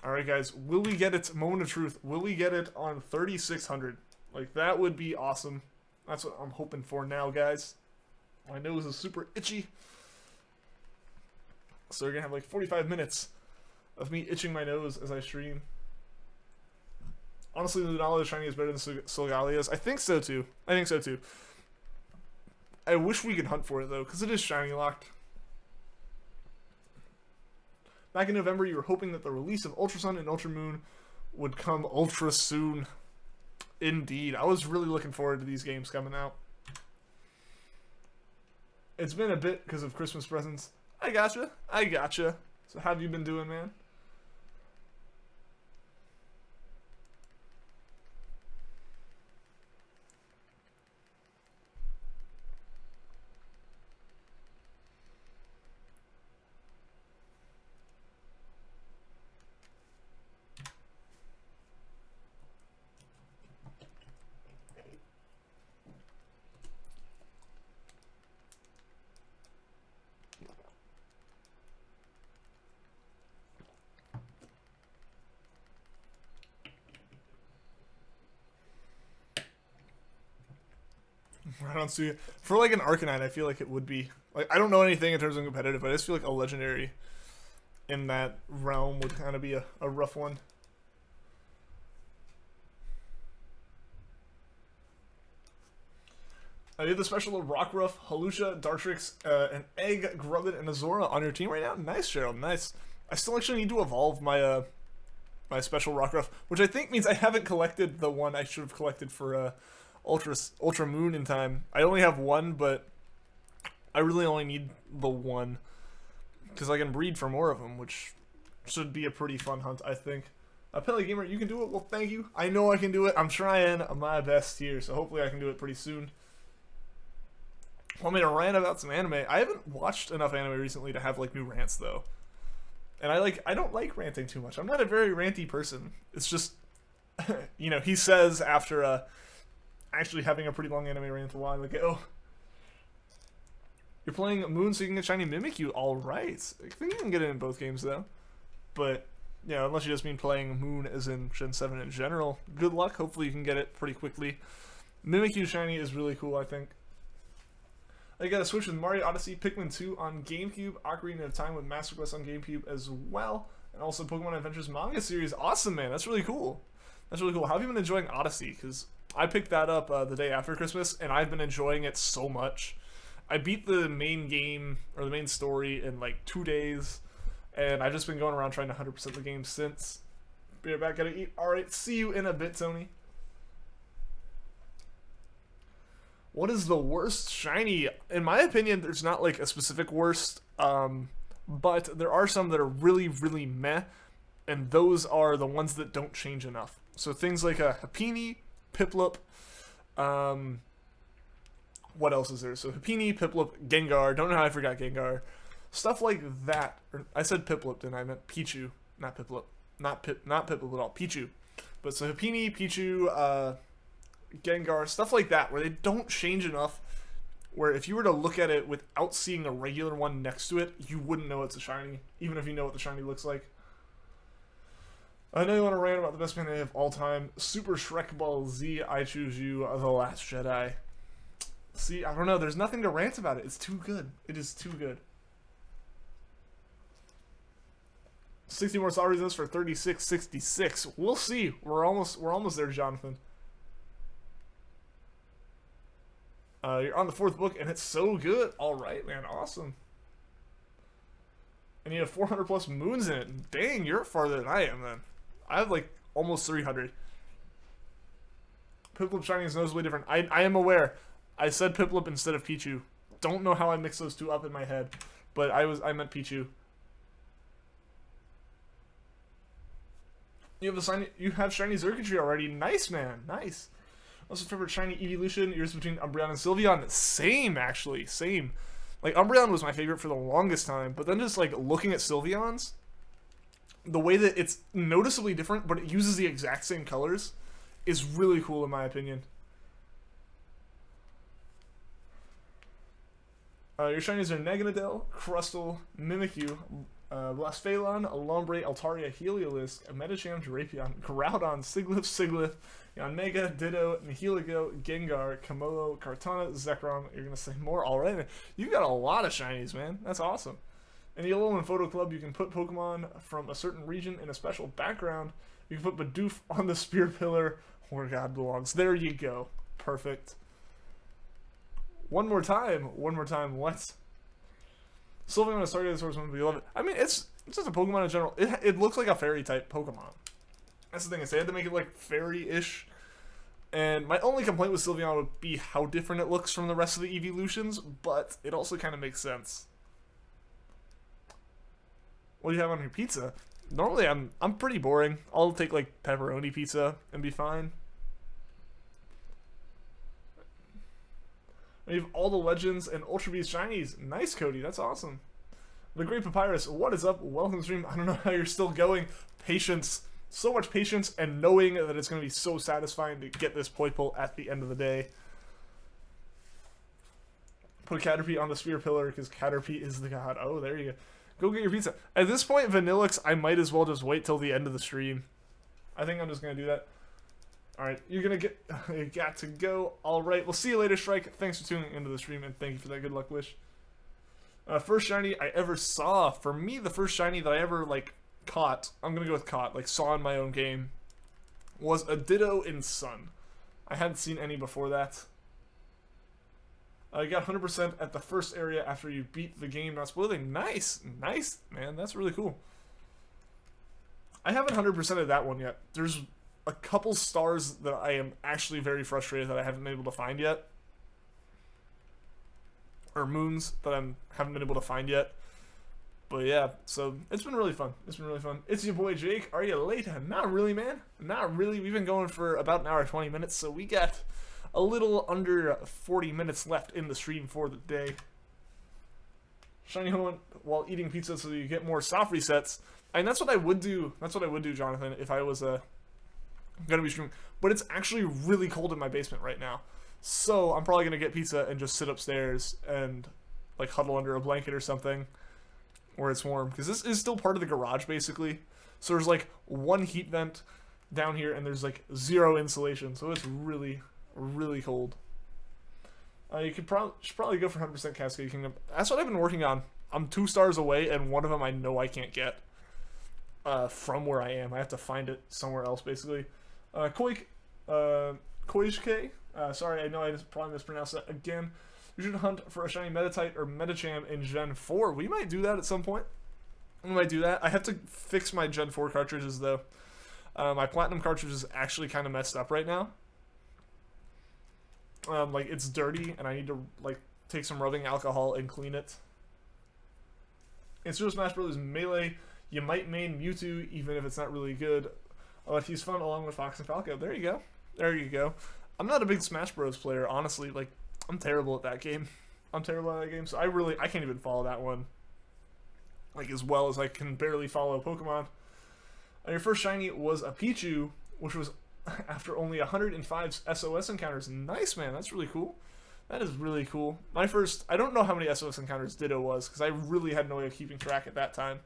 All right, guys. Will we get it? Moment of truth. Will we get it on 3,600? Like, that would be awesome. That's what I'm hoping for now, guys. My nose is super itchy. So we're going to have like 45 minutes of me itching my nose as I stream. Honestly, the Lunala Shiny is better than Solgalia's. I think so, too. I think so, too. I wish we could hunt for it, though, because it is shiny locked. Back in November, you were hoping that the release of Ultra Sun and Ultra Moon would come ultra soon. Indeed. I was really looking forward to these games coming out. It's been a bit because of Christmas presents. I gotcha. I gotcha. So how have you been doing, man? I don't see it. For like an Arcanine, I feel like it would be. Like, I don't know anything in terms of competitive, but I just feel like a legendary in that realm would kind of be a rough one. You have the special of Rockruff, Halusha, Dartrix, an Egg, Grubbin, and Azora on your team right now. Nice, Gerald. Nice. I still actually need to evolve my my special Rockruff, which I think means I haven't collected the one I should have collected for Ultra Moon in time. I only have one, but I really only need the one because I can breed for more of them, which should be a pretty fun hunt, I think. Pele Gamer, you can do it. Well, thank you. I know I can do it. I'm trying my best here, so hopefully I can do it pretty soon. Want me to rant about some anime? I haven't watched enough anime recently to have like new rants though, and I don't like ranting too much. I'm not a very ranty person. It's just, you know, he says after actually having a pretty long anime rant a while ago. You're playing Moon so you can get shiny Mimikyu. All right, I think you can get it in both games though, but you know, unless you just mean playing Moon as in Gen 7 in general. Good luck. Hopefully you can get it pretty quickly. Mimikyu shiny is really cool, I think. I got a Switch with Mario Odyssey, Pikmin 2 on GameCube, Ocarina of Time with Master Quest on GameCube as well, and also Pokemon Adventures manga series. Awesome, man. That's really cool. That's really cool. How have you been enjoying Odyssey? Because I picked that up the day after Christmas, and I've been enjoying it so much. I beat the main game, or the main story, in like 2 days, and I've just been going around trying to 100% the game since. Be right back, gotta eat. Alright, see you in a bit, Tony. What is the worst shiny? In my opinion, there's not like a specific worst, but there are some that are really, really meh, and those are the ones that don't change enough. So things like a Happiny, Piplup, what else is there? So Happiny, Piplup, Gengar, don't know how I forgot Gengar. Stuff like that. Or, I said Piplup, didn't I? I meant Pichu, not Piplup. Not Piplup at all, Pichu. But so Happiny, Pichu, Gengar, stuff like that, where they don't change enough, where if you were to look at it without seeing a regular one next to it, you wouldn't know it's a shiny, even if you know what the shiny looks like. I know you want to rant about the best anime of all time, Super Shrek Ball Z, I Choose You, The Last Jedi. See, I don't know, there's nothing to rant about it. It's too good. It is too good. 60 more star results for 36.66. We'll see. We're almost there, Jonathan. You're on the 4th book, and it's so good. All right, man. Awesome. And you have 400 plus moons in it. Dang, you're farther than I am, then. I have, like, almost 300. Piplup shiny is noticeably different. I am aware. I said Piplup instead of Pichu. Don't know how I mixed those two up in my head, but I meant Pichu. You have shiny Xurkitree already. Nice, man. Nice. Also, favorite shiny evolution, yours between Umbreon and Sylveon. Same, actually. Same. Like, Umbreon was my favorite for the longest time, but then just, like, looking at Sylveon's, the way that it's noticeably different, but it uses the exact same colors, is really cool in my opinion. Your shinies are Naganadel, Crustle, Mimikyu, Blasphalon, Lombre, Altaria, Heliolisk, Medicham, Drapion, Groudon, Siglif, Yanmega, Ditto, Nihilego, Gengar, Kamolo, Kartana, Zekrom. You're gonna say more already. You got a lot of shinies, man. That's awesome. In the Alolan Photo Club, you can put Pokemon from a certain region in a special background. You can put Bidoof on the spear pillar where God belongs. There you go. Perfect. One more time. What? Sylveon is targeted source one, but you love it. I mean, it's just a Pokemon in general. It looks like a fairy type Pokemon. That's the thing. They had to make it like fairy-ish. And my only complaint with Sylveon would be how different it looks from the rest of the evolutions, but it also kind of makes sense. What do you have on your pizza? Normally, I'm pretty boring. I'll take like pepperoni pizza and be fine. We have all the legends and Ultra Beast shinies. Nice, Cody. That's awesome. The Great Papyrus. What is up? Welcome to the stream. I don't know how you're still going. Patience. So much patience and knowing that it's going to be so satisfying to get this Poipole at the end of the day. Put Caterpie on the spear pillar because Caterpie is the god. Oh, there you go. Go get your pizza. At this point, Vanillix, I might as well just wait till the end of the stream. I think I'm just going to do that. Alright, you're going to get... you got to go. Alright, we'll see you later, Strike. Thanks for tuning into the stream, and thank you for that good luck wish. First shiny I ever saw. For me, the first shiny that I ever, like, caught, I'm going to go with caught, like, saw in my own game, was a Ditto in Sun. I hadn't seen any before that. You got 100% at the first area after you beat the game, not spoiling. Nice! Nice, man. That's really cool. I haven't 100%ed that one yet. There's a couple stars that I am actually very frustrated that I haven't been able to find yet. Or moons that I haven't been able to find yet. But yeah, so it's been really fun. It's been really fun. It's your boy Jake. Are you late? Not really, man. Not really. We've been going for about an hour 20 minutes, so we got a little under 40 minutes left in the stream for the day. Shiny Hone while eating pizza so you get more soft resets. And that's what I would do. That's what I would do, Jonathan, if I was gonna be streaming. But it's actually really cold in my basement right now. So I'm probably gonna get pizza and just sit upstairs and like huddle under a blanket or something where it's warm. Because this is still part of the garage basically. So there's like one heat vent down here and there's like zero insulation. So it's really cold. You should probably go for 100% Cascade Kingdom. That's what I've been working on. I'm 2 stars away, and one of them I know I can't get from where I am. I have to find it somewhere else, basically. Koishke. Sorry, I know I probably mispronounced that again. You should hunt for a shiny Meditite or Medicham in Gen 4. We might do that at some point. We might do that. I have to fix my Gen 4 cartridges, though. My Platinum cartridge is actually kind of messed up right now. Like, it's dirty, and I need to, like, take some rubbing alcohol and clean it. In Super Smash Bros. Melee, you might main Mewtwo, even if it's not really good. If he's fun along with Fox and Falco. There you go. There you go. I'm not a big Smash Bros. Player, honestly. Like, I'm terrible at that game. So I can't even follow that one, like, as well as I can barely follow Pokemon. Your first shiny was a Pichu, which was after only 105 SOS encounters. Nice, man. That's really cool. That is really cool. My first... I don't know how many SOS encounters Ditto was, because I really had no way of keeping track at that time.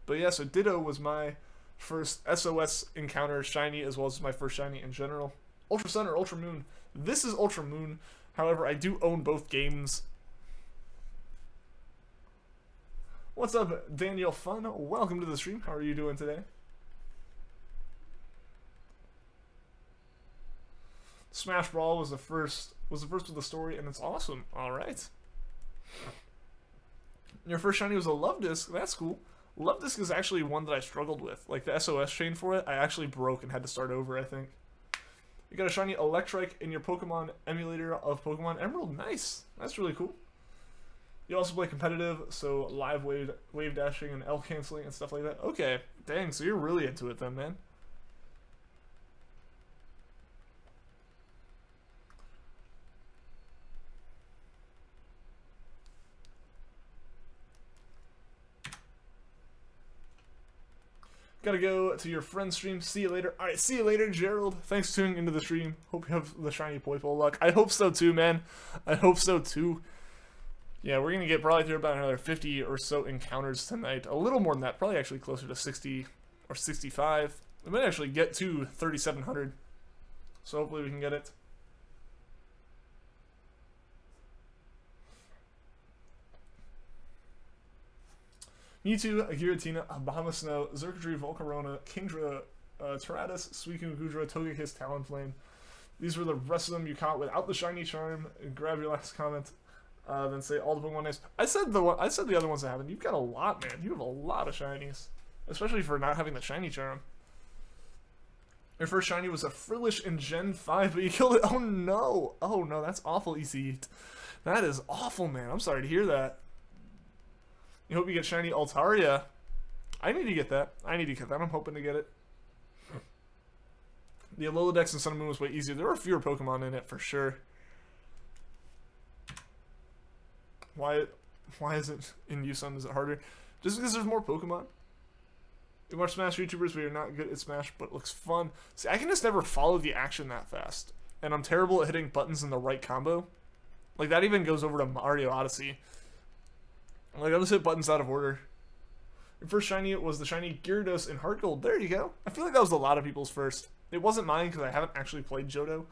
But yeah, so Ditto was my first SOS encounter shiny, as well as my first shiny in general. Ultra Sun or Ultra Moon? This is Ultra Moon. However, I do own both games. What's up, Daniel Fun? Welcome to the stream. How are you doing today? Smash Brawl was the first with the story, and it's awesome. All right. Your first shiny was a Love Disc. That's cool. Love Disc is actually one that I struggled with. Like, the SOS chain for it, I actually broke and had to start over, I think. You got a shiny Electrike in your Pokemon emulator of Pokemon Emerald. Nice. That's really cool. You also play competitive, so live wave dashing and L canceling and stuff like that. Okay. Dang, so you're really into it then, man. Gotta go to your friend's stream. See you later. Alright, see you later, Gerald. Thanks for tuning into the stream. Hope you have the shiny Poipole luck. I hope so too, man. I hope so too. Yeah, we're gonna get probably through about another 50 or so encounters tonight. A little more than that. Probably actually closer to 60 or 65. We might actually get to 3,700. So hopefully we can get it. Mewtwo, Giratina, Abomasnow, Xurkitree, Volcarona, Kingdra, Teratus, Suicune, Gudra, Togekiss, Talonflame. These were the rest of them you caught without the shiny charm. Grab your last comment, then say all the Pokemon names. I said the other ones that happened. You've got a lot, man. You have a lot of shinies, especially for not having the shiny charm. Your first shiny was a Frillish in Gen 5, but you killed it. Oh no! Oh no, that's awful, EC. That is awful, man. I'm sorry to hear that. You hope you get shiny Altaria. I need to get that. I'm hoping to get it. The Alola Dex in Sun and Moon was way easier. There were fewer Pokemon in it for sure. Why is it in U-Sun? Is it harder? Just because there's more Pokemon? You watch Smash YouTubers, but you're not good at Smash, but it looks fun. See, I can just never follow the action that fast. And I'm terrible at hitting buttons in the right combo. Like, that even goes over to Mario Odyssey. Like, I'll just hit buttons out of order. Your first shiny was the shiny Gyarados in Heart Gold. There you go. I feel like that was a lot of people's first. It wasn't mine because I haven't actually played Johto.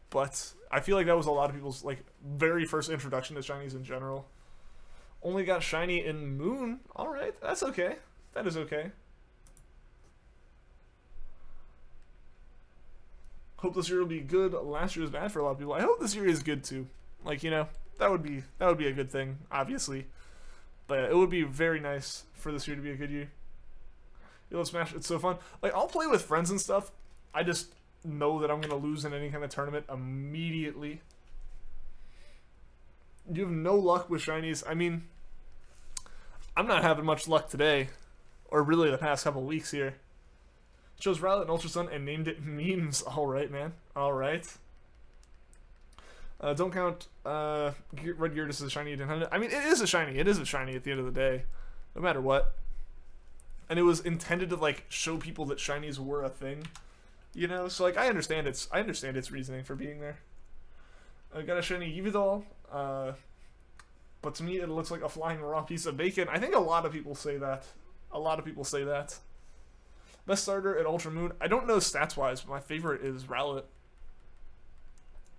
But I feel like that was a lot of people's, like, very first introduction to shinies in general. Only got shiny in Moon. Alright, that's okay. That is okay. Hope this year will be good. Last year was bad for a lot of people. I hope this year is good too. Like, you know, that would be a good thing, obviously. But it would be very nice for this year to be a good year. You love Smash, it's so fun. Like, I'll play with friends and stuff. I just know that I'm gonna lose in any kind of tournament immediately. You have no luck with shinies. I mean, I'm not having much luck today, or really the past couple weeks here. Chose Rowlet and Ultra Sun and named it Memes. Alright, man. Alright. Don't count Red Gyarados as a shiny. I mean, it is a shiny. It is a shiny at the end of the day. No matter what. And it was intended to, like, show people that shinies were a thing. You know? So, like, I understand its reasoning for being there. I got a shiny Yveltal. But to me, it looks like a flying raw piece of bacon. I think a lot of people say that. A lot of people say that. Best starter at Ultra Moon. I don't know stats-wise, but my favorite is Rowlet.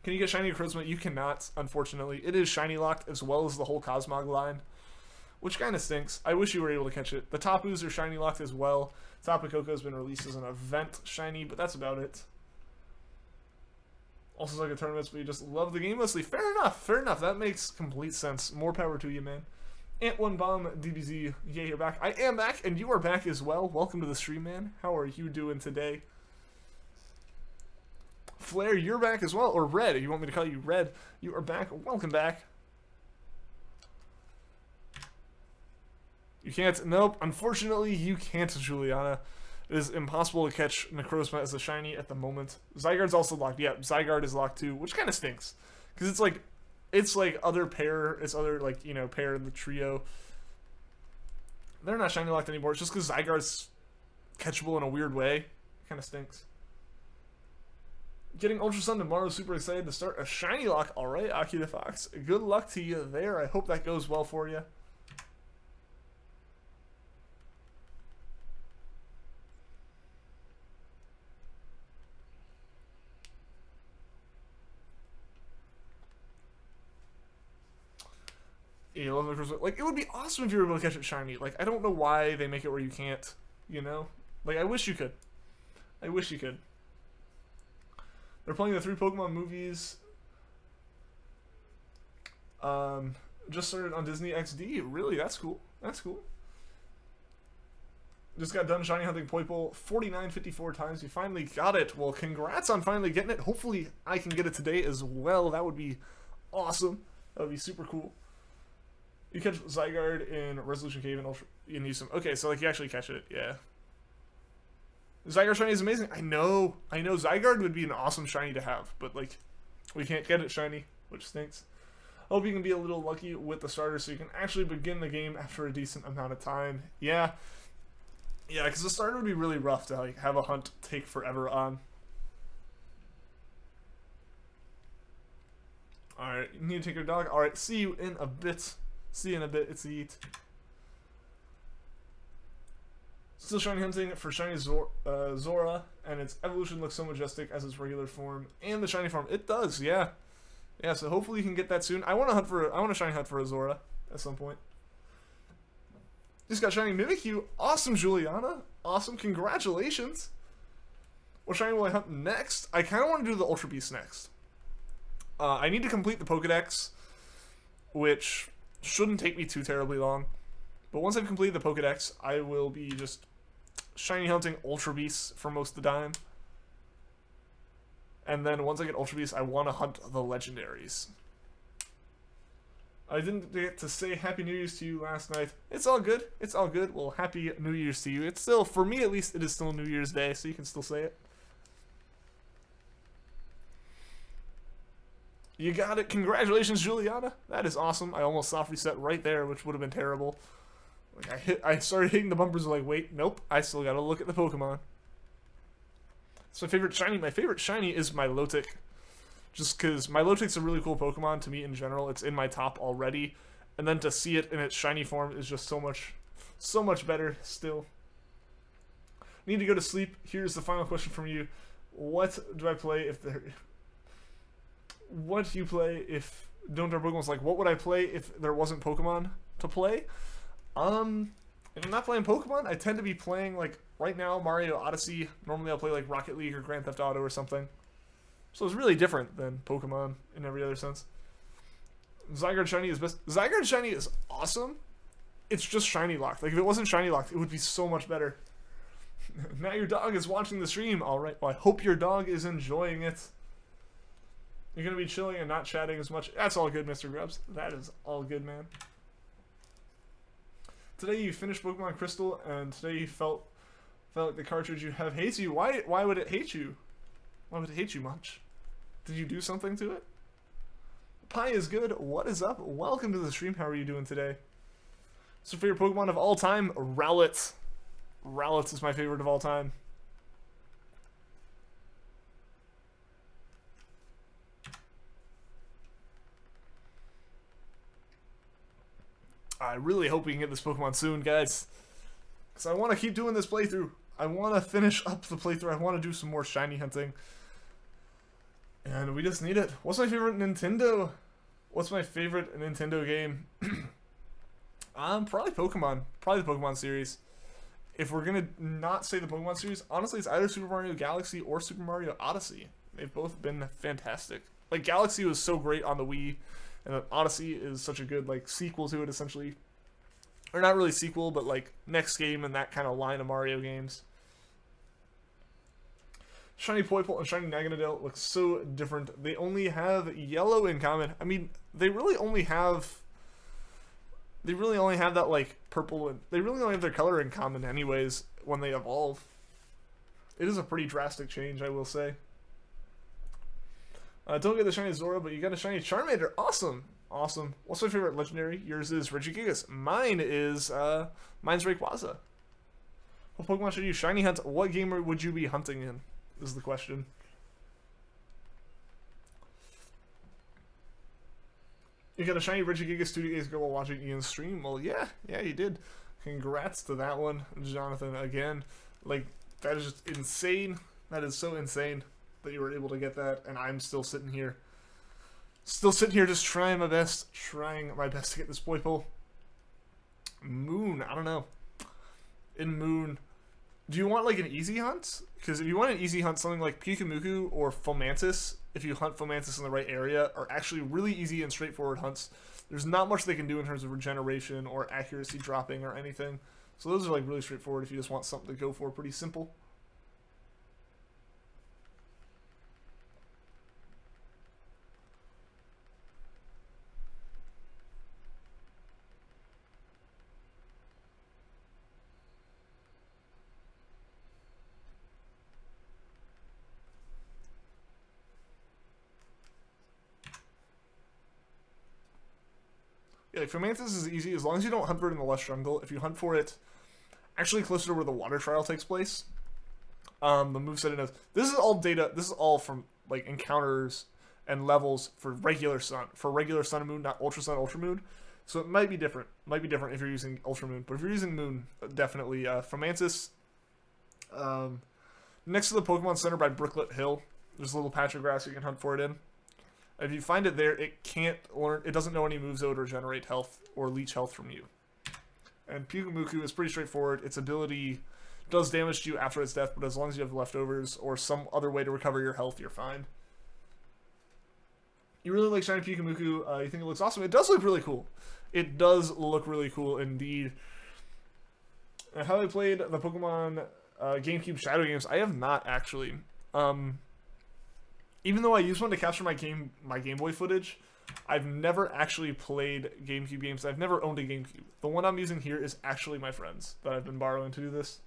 Can you get shiny Charisma? You cannot, unfortunately. It is shiny locked as well as the whole Cosmog line, which kind of stinks. I wish you were able to catch it. The Tapus are shiny locked as well. Tapu Koko has been released as an event shiny, but that's about it. Also like a tournaments, but you just love the game mostly. Fair enough, fair enough. That makes complete sense. More power to you, man. Ant1Bomb, DBZ, yeah, you're back. I am back, and you are back as well. Welcome to the stream, man. How are you doing today? Flare, you're back as well. Or Red, if you want me to call you Red. You are back. Welcome back. You can't. Nope. Unfortunately, you can't, Juliana. It is impossible to catch Necrozma as a shiny at the moment. Zygarde's also locked. Yeah, Zygarde is locked too, which kind of stinks. Because it's like other pair. It's other, like, you know, pair in the trio. They're not shiny locked anymore. It's just because Zygarde's catchable in a weird way. It kind of stinks. Getting Ultra Sun tomorrow, super excited to start a shiny lock. Alright, Aki the Fox. Good luck to you there. I hope that goes well for you. Yeah, like, it would be awesome if you were able to catch it shiny. Like, I don't know why they make it where you can't, you know? Like, I wish you could. I wish you could. They're playing the 3 Pokemon movies. Just started on Disney XD. Really? That's cool. That's cool. Just got done shiny hunting Poipole 4954 times. You finally got it. Well, congrats on finally getting it. Hopefully, I can get it today as well. That would be awesome. That would be super cool. You catch Zygarde in Resolution Cave and Ultra. You need some. Okay, so, like, you actually catch it. Yeah. Zygarde shiny is amazing. I know. Zygarde would be an awesome shiny to have, but, like, we can't get it shiny, which stinks. Hope you can be a little lucky with the starter so you can actually begin the game after a decent amount of time. Yeah. Yeah, because the starter would be really rough to like have a hunt take forever on. Alright, you need to take your dog. Alright, see you in a bit. See you in a bit, it's Yeet. Still shiny hunting for shiny Zora, and its evolution looks so majestic as its regular form and the shiny form. It does, yeah. Yeah, so hopefully you can get that soon. I want to shiny hunt for a Zora at some point. Just got shiny Mimikyu. Awesome, Juliana. Awesome, congratulations. What shiny will I hunt next? I kind of want to do the Ultra Beast next. I need to complete the Pokedex, which shouldn't take me too terribly long. But once I've completed the Pokedex, I will be just shiny hunting Ultra Beasts for most of the time. And then once I get Ultra Beasts, I want to hunt the Legendaries. I didn't get to say Happy New Year's to you last night. It's all good. It's all good. Well, Happy New Year's to you. It's still, for me at least, it is still New Year's Day, so you can still say it. You got it. Congratulations, Juliana. That is awesome. I almost soft reset right there, which would have been terrible. Like I started hitting the bumpers like, wait, nope, I still gotta look at the Pokemon. It's my favorite shiny. My favorite shiny is Milotic. Just because Milotic's a really cool Pokemon to me in general. It's in my top already. And then to see it in its shiny form is just so much better still. Need to go to sleep. Here's the final question from you. What do I play if there... What do you play if... Don't our Pokemon's like, what would I play if there wasn't Pokemon to play? If I'm not playing Pokemon, I tend to be playing, like, right now, Mario Odyssey. Normally I'll play, like, Rocket League or Grand Theft Auto or something. So it's really different than Pokemon in every other sense. Zygarde Shiny is best. Zygarde Shiny is awesome. It's just Shiny Locked. Like, if it wasn't Shiny Locked, it would be so much better. Now your dog is watching the stream. Alright, well, I hope your dog is enjoying it. You're going to be chilling and not chatting as much. That's all good, Mr. Grubbs. That is all good, man. Today you finished Pokemon Crystal, and today you felt like the cartridge you have hates you. Why would it hate you? Why would it hate you much? Did you do something to it? Pie is good. What is up? Welcome to the stream. How are you doing today? So for your Pokemon of all time, Rowlet. Rowlet is my favorite of all time. I really hope we can get this Pokemon soon, guys. Because I want to keep doing this playthrough. I want to finish up the playthrough. I want to do some more shiny hunting. And we just need it. What's my favorite Nintendo? What's my favorite Nintendo game? Probably Pokemon. Probably the Pokemon series. If we're going to not say the Pokemon series, honestly, it's either Super Mario Galaxy or Super Mario Odyssey. They've both been fantastic. Like, Galaxy was so great on the Wii. And then Odyssey is such a good, like, sequel to it, essentially. Or not really sequel, but, like, next game in that kind of line of Mario games. Shiny Poipole and Shiny Naganadel look so different. They only have yellow in common. I mean, they really only have that, like, purple, and they really only have their color in common anyways when they evolve. It is a pretty drastic change, I will say. Don't get the shiny Zora, but you got a shiny Charmander. Awesome. Awesome. What's my favorite legendary? Yours is Regigigas. Mine is, mine's Rayquaza. What Pokemon should you shiny hunt? What game would you be hunting in? Is the question. You got a shiny Regigigas 2 days ago while watching Ian's stream? Well, yeah, you did. Congrats to that one, Jonathan, again. Like, that is just insane. That is so insane that you were able to get that, and I'm still sitting here. Still sitting here just trying my best to get this Poipole. Moon, I don't know. In Moon, do you want like an easy hunt? Because if you want an easy hunt, something like Pikamuku or Fomantis, if you hunt Fomantis in the right area, are actually really easy and straightforward hunts. There's not much they can do in terms of regeneration or accuracy dropping or anything. So those are like really straightforward if you just want something to go for, pretty simple. Yeah, like Fomantis is easy as long as you don't hunt for it in the lush jungle. If you hunt for it actually closer to where the water trial takes place. The moveset is, this is all data, this is all from like encounters and levels for regular sun and moon, not ultra sun, ultra moon. So it might be different. Might be different if you're using ultra moon, but if you're using moon, definitely Fomantis. Next to the Pokemon Center by Brooklet Hill, there's a little patch of grass you can hunt for it in. If you find it there, it can't learn. It doesn't know any moves that would regenerate health or leech health from you. And Pyukumuku is pretty straightforward. Its ability does damage to you after its death, but as long as you have leftovers or some other way to recover your health, you're fine. You really like Shiny Pyukumuku. You think it looks awesome. It does look really cool. It does look really cool indeed. And how I played the Pokemon GameCube Shadow games, I have not actually. Even though I used one to capture my Game Boy footage, I've never actually played GameCube games. I've never owned a GameCube. The one I'm using here is actually my friend's that I've been borrowing to do this.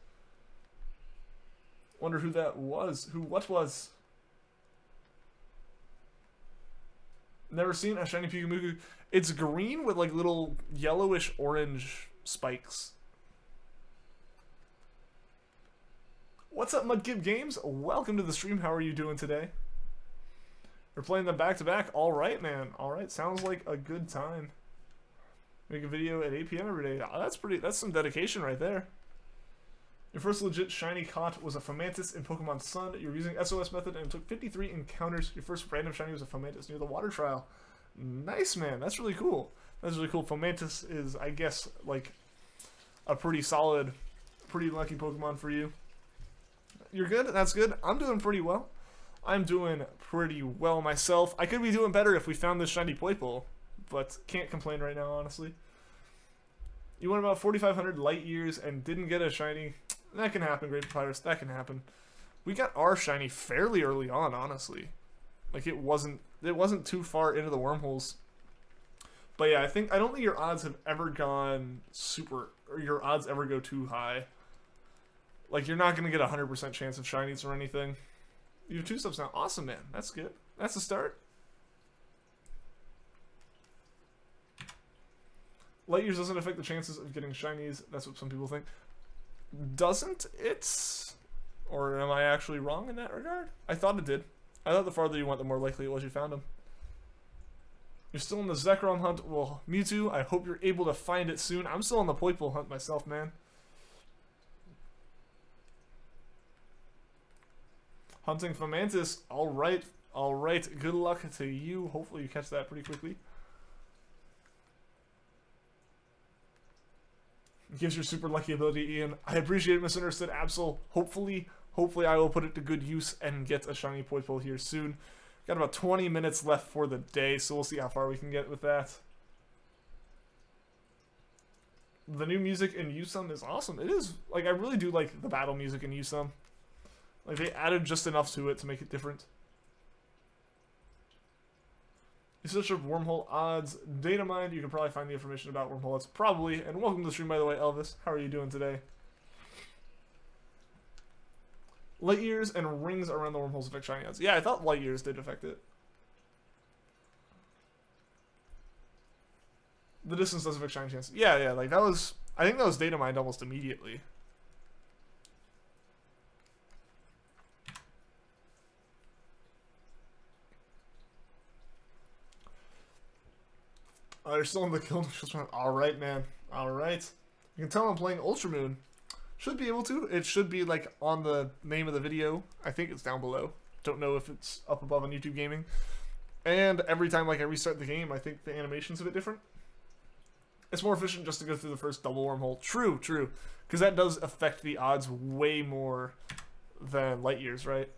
Wonder who that was. What was? Never seen a Shiny Pyukumuku. It's green with like little yellowish orange spikes. What's up, Mudkip Games? Welcome to the stream. How are you doing today? We're playing them back to back. All right, man. All right, sounds like a good time. Make a video at 8 p.m. every day. Oh, that's some dedication right there. Your first legit shiny caught was a Fomantis in Pokemon Sun. You were using SOS method and it took 53 encounters. Your first random shiny was a Fomantis near the water trial. Nice, man. That's really cool. That's really cool. Fomantis is, I guess, like a pretty solid, pretty lucky Pokemon for you. You're good? That's good. I'm doing pretty well. I'm doing pretty well myself. I could be doing better if we found this shiny Poipole, but can't complain right now, honestly. You went about 4,500 light years and didn't get a shiny. That can happen, Great Papyrus. That can happen. We got our shiny fairly early on, honestly. Like it wasn't too far into the wormholes. But yeah, I don't think your odds have ever gone super, or your odds ever go too high. Like you're not gonna get a 100% chance of shinies or anything. You have 2 subs now. Awesome, man. That's good. That's a start. Light years doesn't affect the chances of getting shinies. That's what some people think. Doesn't it? Or am I actually wrong in that regard? I thought it did. I thought the farther you went, the more likely it was you found them. You're still in the Zekrom hunt. Well, Mewtwo, I hope you're able to find it soon. I'm still on the Poipole hunt myself, man. Hunting Fomantis. Alright. Alright. Good luck to you. Hopefully you catch that pretty quickly. Gives your super lucky ability, Ian. I appreciate it, Misunderstood Absol. Hopefully I will put it to good use and get a shiny Poipole here soon. Got about 20 minutes left for the day, so we'll see how far we can get with that. The new music in Usum is awesome. It is, like, I really do like the battle music in Usum. Like, they added just enough to it to make it different. You search up wormhole odds, data mined, you can probably find the information about wormhole odds, probably. And welcome to the stream, by the way, Elvis. How are you doing today? Light years and rings around the wormholes affect shiny odds. Yeah, I thought light years did affect it. The distance does affect shiny chance. Yeah, like that was, I think that was data mined almost immediately. You're still in the kill. Alright, man. Alright. You can tell I'm playing Ultra Moon. Should be able to. It should be like on the name of the video. I think it's down below. Don't know if it's up above on YouTube Gaming. And every time like I restart the game, I think the animation's a bit different. It's more efficient just to go through the first double wormhole. True. Because that does affect the odds way more than light years, right?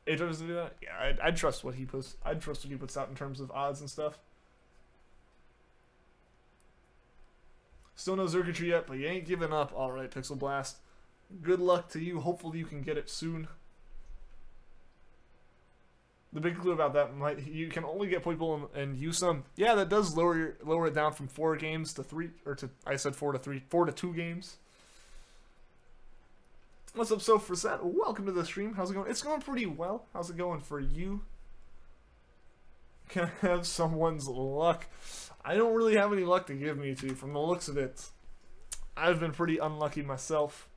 Age doesn't do that? Yeah, I'd trust what he puts. I'd trust what he puts out in terms of odds and stuff. Still no Zerkatry yet, but you ain't giving up. Alright, Pixel Blast. Good luck to you. Hopefully you can get it soon. The big clue about that you can only get Poipole and Usum. Yeah, that does lower it down from 4 games to 3, or to, I said 4 to 3, 4 to 2 games. What's up, Soph Reset? Welcome to the stream. How's it going? It's going pretty well. How's it going for you? Can I have someone's luck? I don't really have any luck to give me to, from the looks of it. I've been pretty unlucky myself.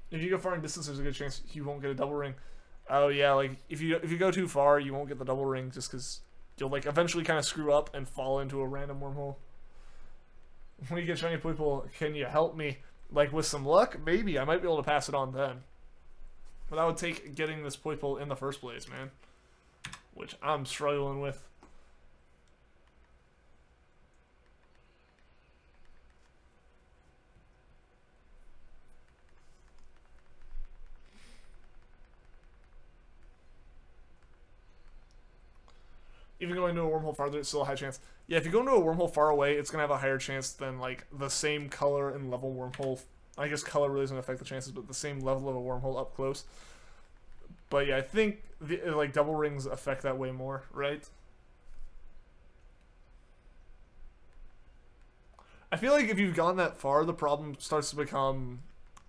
If you go far in distance, there's a good chance you won't get a double ring. Oh yeah, like if you go too far, you won't get the double ring just because you'll like eventually kind of screw up and fall into a random wormhole. When you get shiny Poipole, can you help me? Like with some luck, maybe I might be able to pass it on then. But that would take getting this Poipole in the first place, man. Which I'm struggling with. Even going to a wormhole farther, it's still a high chance. Yeah, if you go into a wormhole far away, it's going to have a higher chance than, like, the same color and level wormhole. I guess color really doesn't affect the chances, but the same level of a wormhole up close. But yeah, I think, like, double rings affect that way more, right? I feel like if you've gone that far, the problem starts to become...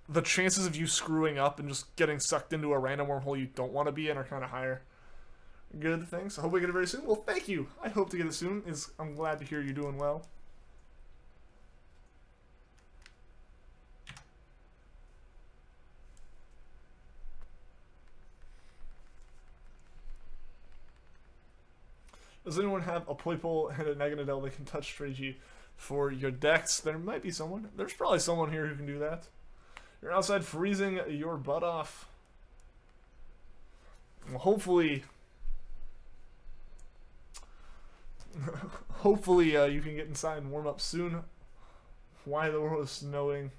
the chances of you screwing up and just getting sucked into a random wormhole you don't want to be in are kind of higher. Good, thanks. I hope we get it very soon. Well, thank you. I hope to get it soon. I'm glad to hear you're doing well. Does anyone have a Poipole and a Naganadel that can touch Treecko for your decks? There might be someone. There's probably someone here who can do that. You're outside freezing your butt off. Well, hopefully... hopefully you can get inside and warm up soon. Why the world is snowing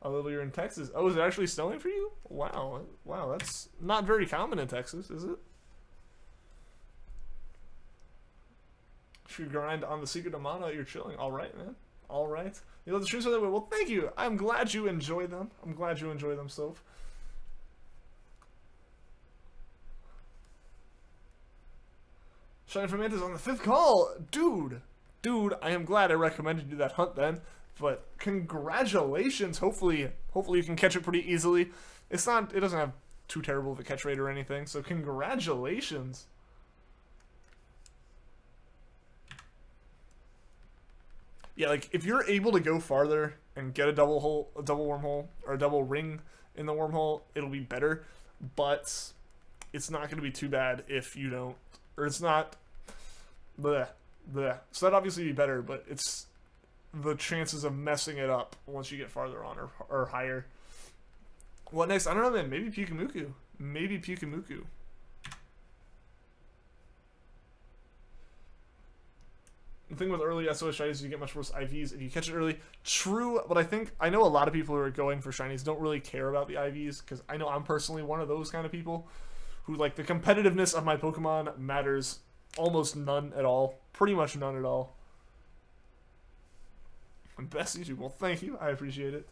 a little? You're in Texas. Oh, is it actually snowing for you? Wow. Wow, that's not very common in Texas, is it? Should grind on the secret of mana. You're chilling. Alright, man. Alright. You let the streams that way. Well, thank you. I'm glad you enjoy them. I'm glad you enjoy them, Soph. Shiny Fomantis on the 5th call! Dude, I am glad I recommended you that hunt then. But congratulations. Hopefully you can catch it pretty easily. It doesn't have too terrible of a catch rate or anything, so congratulations. Yeah, like if you're able to go farther and get a double wormhole or a double ring in the wormhole, it'll be better. But it's not going to be too bad if you don't, or it's not. Bleh. So that'd obviously be better, but it's the chances of messing it up once you get farther on or higher. What next? I don't know, man. Maybe Pyukumuku. Maybe Pyukumuku. The thing with early SOS shinies is you get much worse IVs if you catch it early. True, but I know a lot of people who are going for shinies don't really care about the IVs, because I know I'm personally one of those kind of people who, like, the competitiveness of my Pokemon matters almost none at all. Pretty much none at all. Best YouTube. Well, thank you. I appreciate it.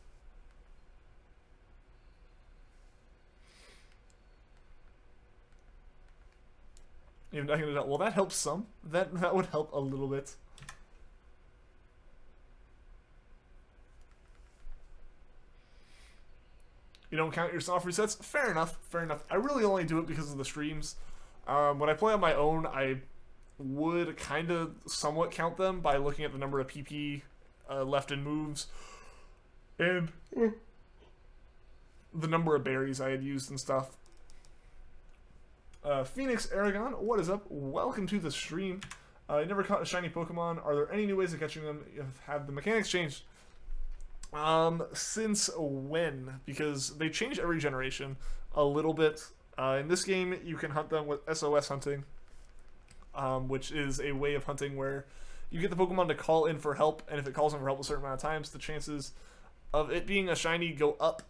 You're not gonna. Well, that helps some. That would help a little bit. You don't count your soft resets? Fair enough. Fair enough. I really only do it because of the streams. When I play on my own, I would kind of somewhat count them by looking at the number of PP left in moves and the number of berries I had used and stuff. Phoenix Aragon, what is up? Welcome to the stream. I never caught a shiny Pokemon. Are there any new ways of catching them? Have the mechanics changed? Since when? Because they change every generation a little bit. In this game, you can hunt them with SOS hunting, which is a way of hunting where you get the Pokemon to call in for help, and if it calls in for help a certain amount of times, the chances of it being a shiny go up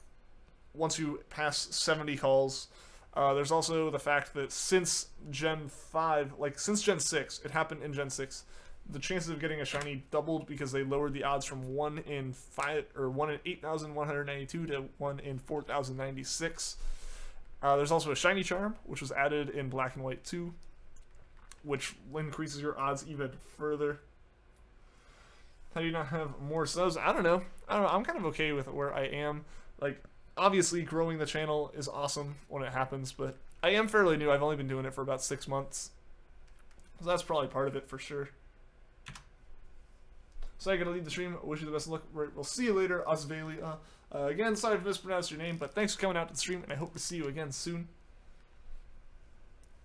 once you pass 70 calls. There's also the fact that since Gen 5, like since Gen 6, it happened in Gen 6, the chances of getting a shiny doubled because they lowered the odds from 1 in 8,192 to 1 in 4,096. There's also a shiny charm, which was added in Black and White 2, which increases your odds even further. How do you not have more subs? I don't know. I'm kind of okay with where I am. Like, obviously, growing the channel is awesome when it happens, but I am fairly new. I've only been doing it for about 6 months. So that's probably part of it for sure. So I gotta leave the stream. I wish you the best of luck. We'll see you later, Osvalea. Again, sorry if I mispronounced your name, but thanks for coming out to the stream, and I hope to see you again soon.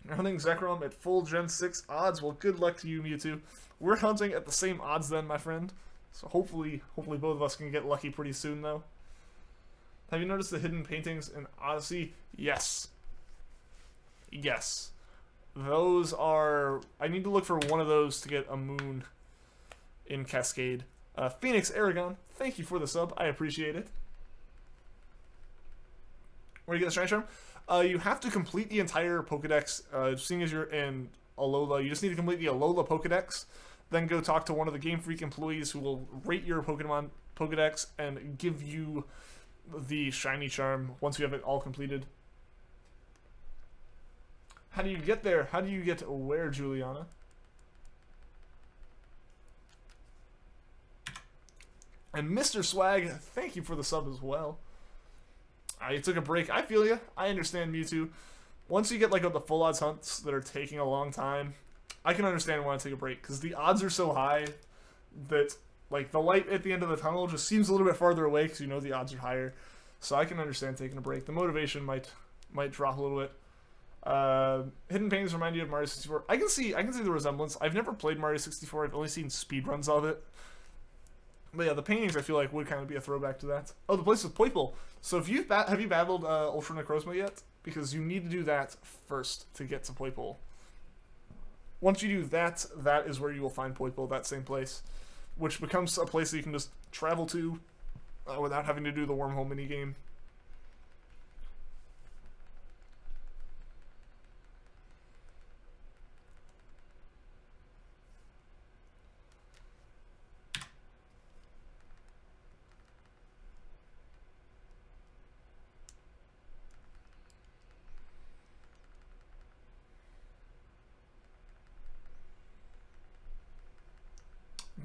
You're hunting Zekrom at full Gen 6 odds. Well, good luck to you, Mewtwo. We're hunting at the same odds then, my friend. So hopefully both of us can get lucky pretty soon, though. Have you noticed the hidden paintings in Odyssey? Yes. Yes. Those are... I need to look for one of those to get a moon in Cascade. Phoenix Aragon, thank you for the sub. I appreciate it. Where do you get the Shiny Charm? You have to complete the entire Pokedex. Seeing as you're in Alola, you just need to complete the Alola Pokedex. Then go talk to one of the Game Freak employees who will rate your Pokemon Pokedex and give you the Shiny Charm once you have it all completed. How do you get there? How do you get where, Juliana? And Mr. Swag, thank you for the sub as well. I took a break. I feel you. I understand Mewtwo. Once you get like the full odds hunts that are taking a long time, I can understand why I take a break, because the odds are so high that like the light at the end of the tunnel just seems a little bit farther away because you know the odds are higher. So I can understand taking a break. The motivation might drop a little bit. Hidden paintings remind you of Mario 64. I can see the resemblance. I've never played Mario 64. I've only seen speedruns of it. But yeah, the paintings I feel like would kind of be a throwback to that. Oh, the place with Poipole. So if have you battled Ultra Necrozma yet? Because you need to do that first to get to Poipole. Once you do that, that is where you will find Poipole, that same place, which becomes a place that you can just travel to without having to do the wormhole minigame.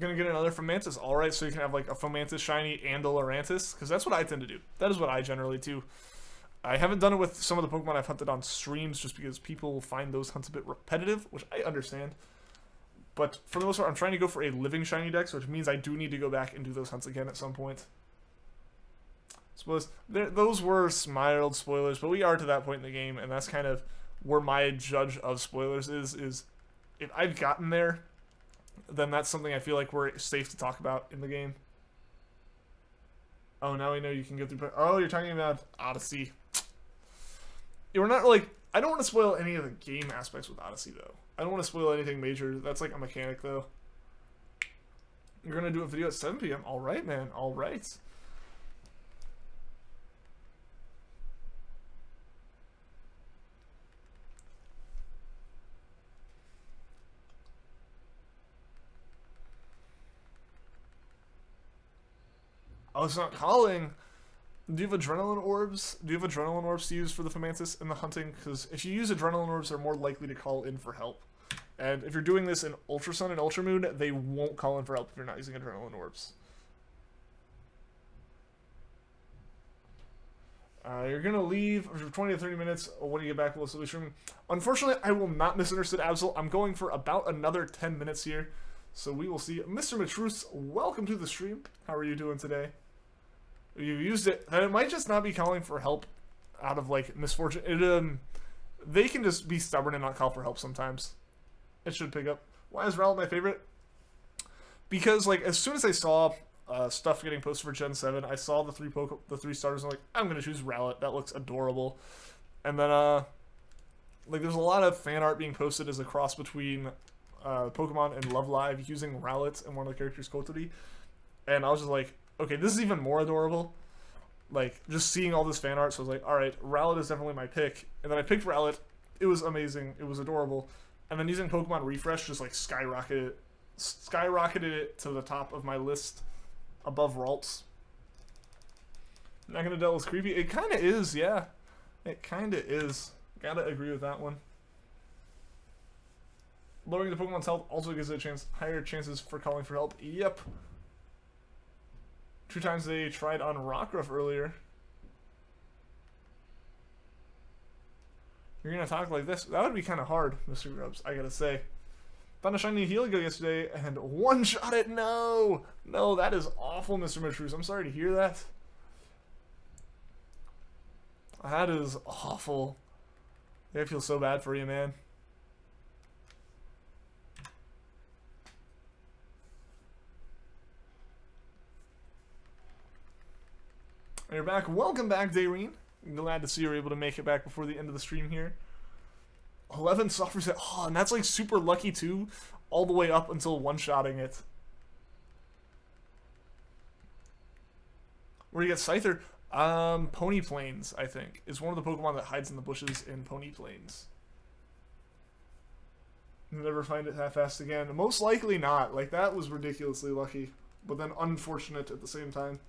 Gonna get another Fomantis. Alright, so you can have like a Fomantis shiny and a Lurantis, because that's what I tend to do. That is what I generally do. I haven't done it with some of the Pokemon I've hunted on streams just because people find those hunts a bit repetitive, which I understand. But for the most part, I'm trying to go for a living shiny dex, which means I do need to go back and do those hunts again at some point. Suppose those were mild spoilers, but we are to that point in the game, and that's kind of where my judge of spoilers is if I've gotten there, then that's something I feel like we're safe to talk about in the game. Oh, now we know you can go through... Oh, you're talking about Odyssey. Yeah, we're not like... I don't want to spoil any of the game aspects with Odyssey, though. I don't want to spoil anything major. That's like a mechanic, though. You're going to do a video at 7 p.m. All right, man. All right. Oh, it's not calling. Do you have adrenaline orbs? Do you have adrenaline orbs to use for the Fomantis in the hunting? Because if you use adrenaline orbs, they're more likely to call in for help. And if you're doing this in Ultra Sun and Ultra Moon, they won't call in for help if you're not using adrenaline orbs. You're going to leave for 20 to 30 minutes. When you get back, we'll still be streaming. Unfortunately, I will not miss Interested Absol. I'm going for about another 10 minutes here. So we will see. Mr. Matrus, welcome to the stream. How are you doing today? You've used it, and it might just not be calling for help out of like misfortune. They can just be stubborn and not call for help sometimes. It should pick up. Why is Rowlet my favorite? Because like as soon as I saw stuff getting posted for Gen 7, I saw the three starters, and I'm like, I'm gonna choose Rowlet. That looks adorable. And then like there's a lot of fan art being posted as a cross between Pokemon and Love Live using Rowlet and one of the characters Kotori, and I was just like, okay, this is even more adorable. Like, just seeing all this fan art, so I was like, alright, Rowlet is definitely my pick. And then I picked Rowlet. It was amazing. It was adorable. And then using Pokemon Refresh just, like, skyrocketed it to the top of my list above Ralts. Naganadel is creepy. It kind of is, yeah. It kind of is. Gotta agree with that one. Lowering the Pokemon's health also gives it higher chances for calling for help. Yep. 2 times they tried on Rockruff earlier. You're gonna talk like this? That would be kind of hard, Mr. Grubbs, I gotta say. Found a shiny Heligo yesterday and one-shot it. No! No, that is awful, Mr. Matruse. I'm sorry to hear that. That is awful. I feel so bad for you, man. And you're back. Welcome back, Dayreen. Glad to see you're able to make it back before the end of the stream here. 11 soft reset. Oh, and that's like super lucky too. All the way up until one-shotting it. Where do you get Scyther? Pony Plains, I think, is one of the Pokemon that hides in the bushes in Pony Plains. You'll never find it that fast again. Most likely not. Like, that was ridiculously lucky, but then unfortunate at the same time.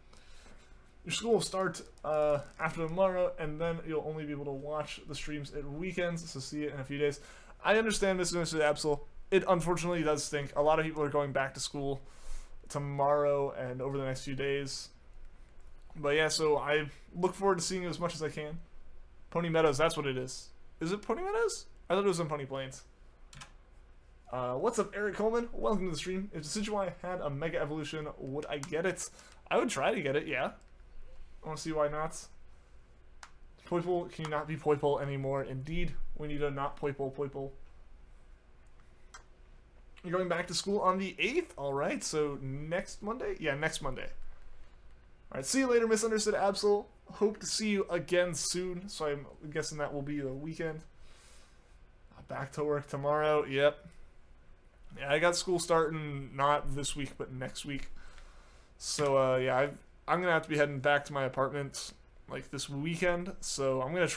Your school will start after tomorrow, and then you'll only be able to watch the streams at weekends, so see it in a few days. I understand, Mr. Absol. It unfortunately does stink. A lot of people are going back to school tomorrow and over the next few days. But yeah, so I look forward to seeing it as much as I can. Pony Meadows, that's what it is. Is it Pony Meadows? I thought it was on Pony Plains. What's up, Eric Coleman? Welcome to the stream. If Decidueye had a Mega Evolution, would I get it? I would try to get it, yeah. I want to see why not. Poipole, can you not be Poipole anymore? Indeed, we need a not Poipole. You're going back to school on the 8th? Alright, so next Monday? Yeah, next Monday. Alright, see you later, Misunderstood Absol. Hope to see you again soon. So I'm guessing that will be the weekend. Back to work tomorrow. Yep. Yeah, I got school starting not this week, but next week. So, yeah, I'm going to have to be heading back to my apartment, like, this weekend. So I'm going to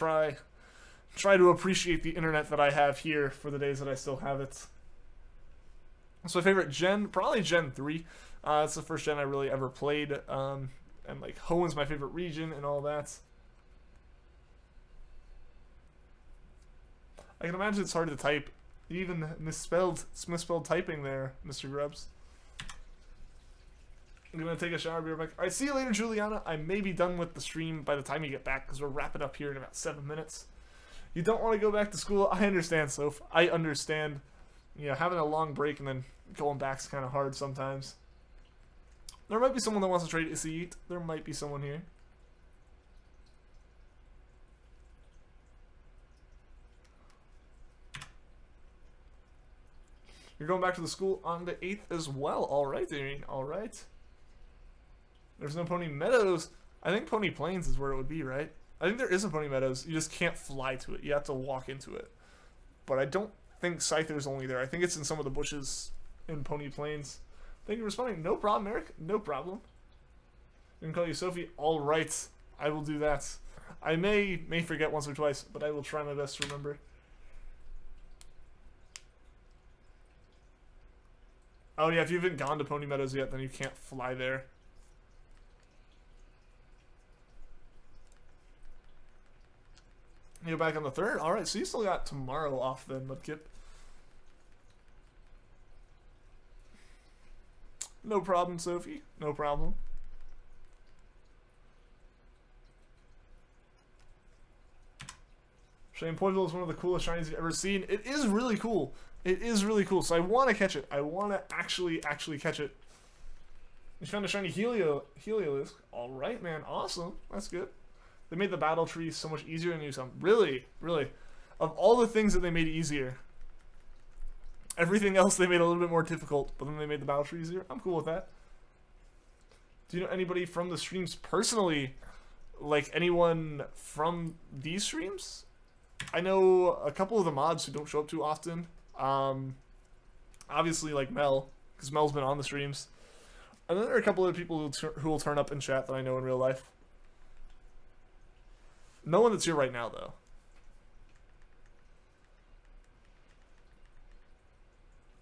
try to appreciate the internet that I have here for the days that I still have it. So my favorite gen, probably Gen 3. It's the first gen I really ever played. And like Hoenn my favorite region and all that. I can imagine it's hard to type. You even misspelled typing there, Mr. Grubbs. I'm gonna take a shower, be right back. Alright, see you later, Juliana. I may be done with the stream by the time you get back, because we're wrapping up here in about 7 minutes. You don't want to go back to school? I understand, Soph. I understand. You know, having a long break and then going back's kind of hard sometimes. There might be someone that wants to trade Isseat. There might be someone here. You're going back to the school on the 8th as well. Alright, Darien. Alright. There's no Pony Meadows. I think Pony Plains is where it would be, right? I think there is a Pony Meadows. You just can't fly to it. You have to walk into it. But I don't think Scyther's only there. I think it's in some of the bushes in Pony Plains. Thank you for responding. No problem, Eric. No problem. I can call you Sophie. All right. I will do that. I may forget once or twice, but I will try my best to remember. Oh, yeah. If you haven't gone to Pony Meadows yet, then you can't fly there. You go back on the 3rd? All right. So you still got tomorrow off then, Mudkip. No problem, Sophie. No problem. Shane Poipole is one of the coolest shinies you've ever seen. It is really cool. It is really cool. So I want to catch it. I want to actually catch it. You found a shiny Heliolisk. All right, man. Awesome. That's good. They made the battle tree so much easier than you some. Really, really. Of all the things that they made easier, everything else they made a little bit more difficult, but then they made the battle tree easier. I'm cool with that. Do you know anybody from the streams personally? Like anyone from these streams? I know a couple of the mods who don't show up too often. Obviously like Mel, because Mel's been on the streams. And then there are a couple of people who will turn up in chat that I know in real life. No one that's here right now, though.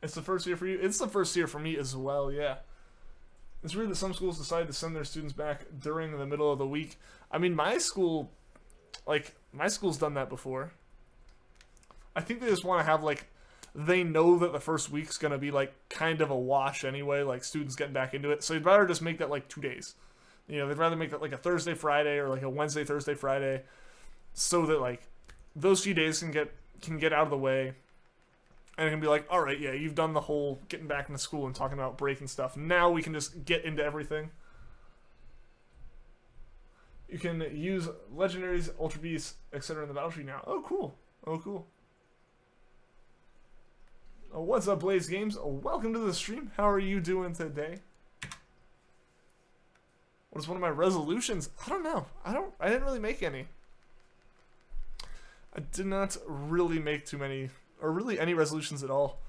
It's the first year for you? It's the first year for me as well, yeah. It's weird that some schools decide to send their students back during the middle of the week. I mean, my school, like, my school's done that before. I think they just want to have, like, they know that the first week's going to be, like, kind of a wash anyway, like, students getting back into it. So they'd rather just make that, like, 2 days. You know, they'd rather make that, like, a Thursday, Friday, or, like, a Wednesday, Thursday, Friday, so that, like, those few days can get out of the way. And it can be like, all right, yeah, you've done the whole getting back into school and talking about break and stuff. Now we can just get into everything. You can use legendaries, ultra beasts, etc. in the battle tree now. Oh, cool. Oh, cool. Oh, what's up, Blaze Games? Oh, welcome to the stream. How are you doing today? What is one of my resolutions? I don't know. I didn't really make any. I did not really make too many, or really any resolutions at all.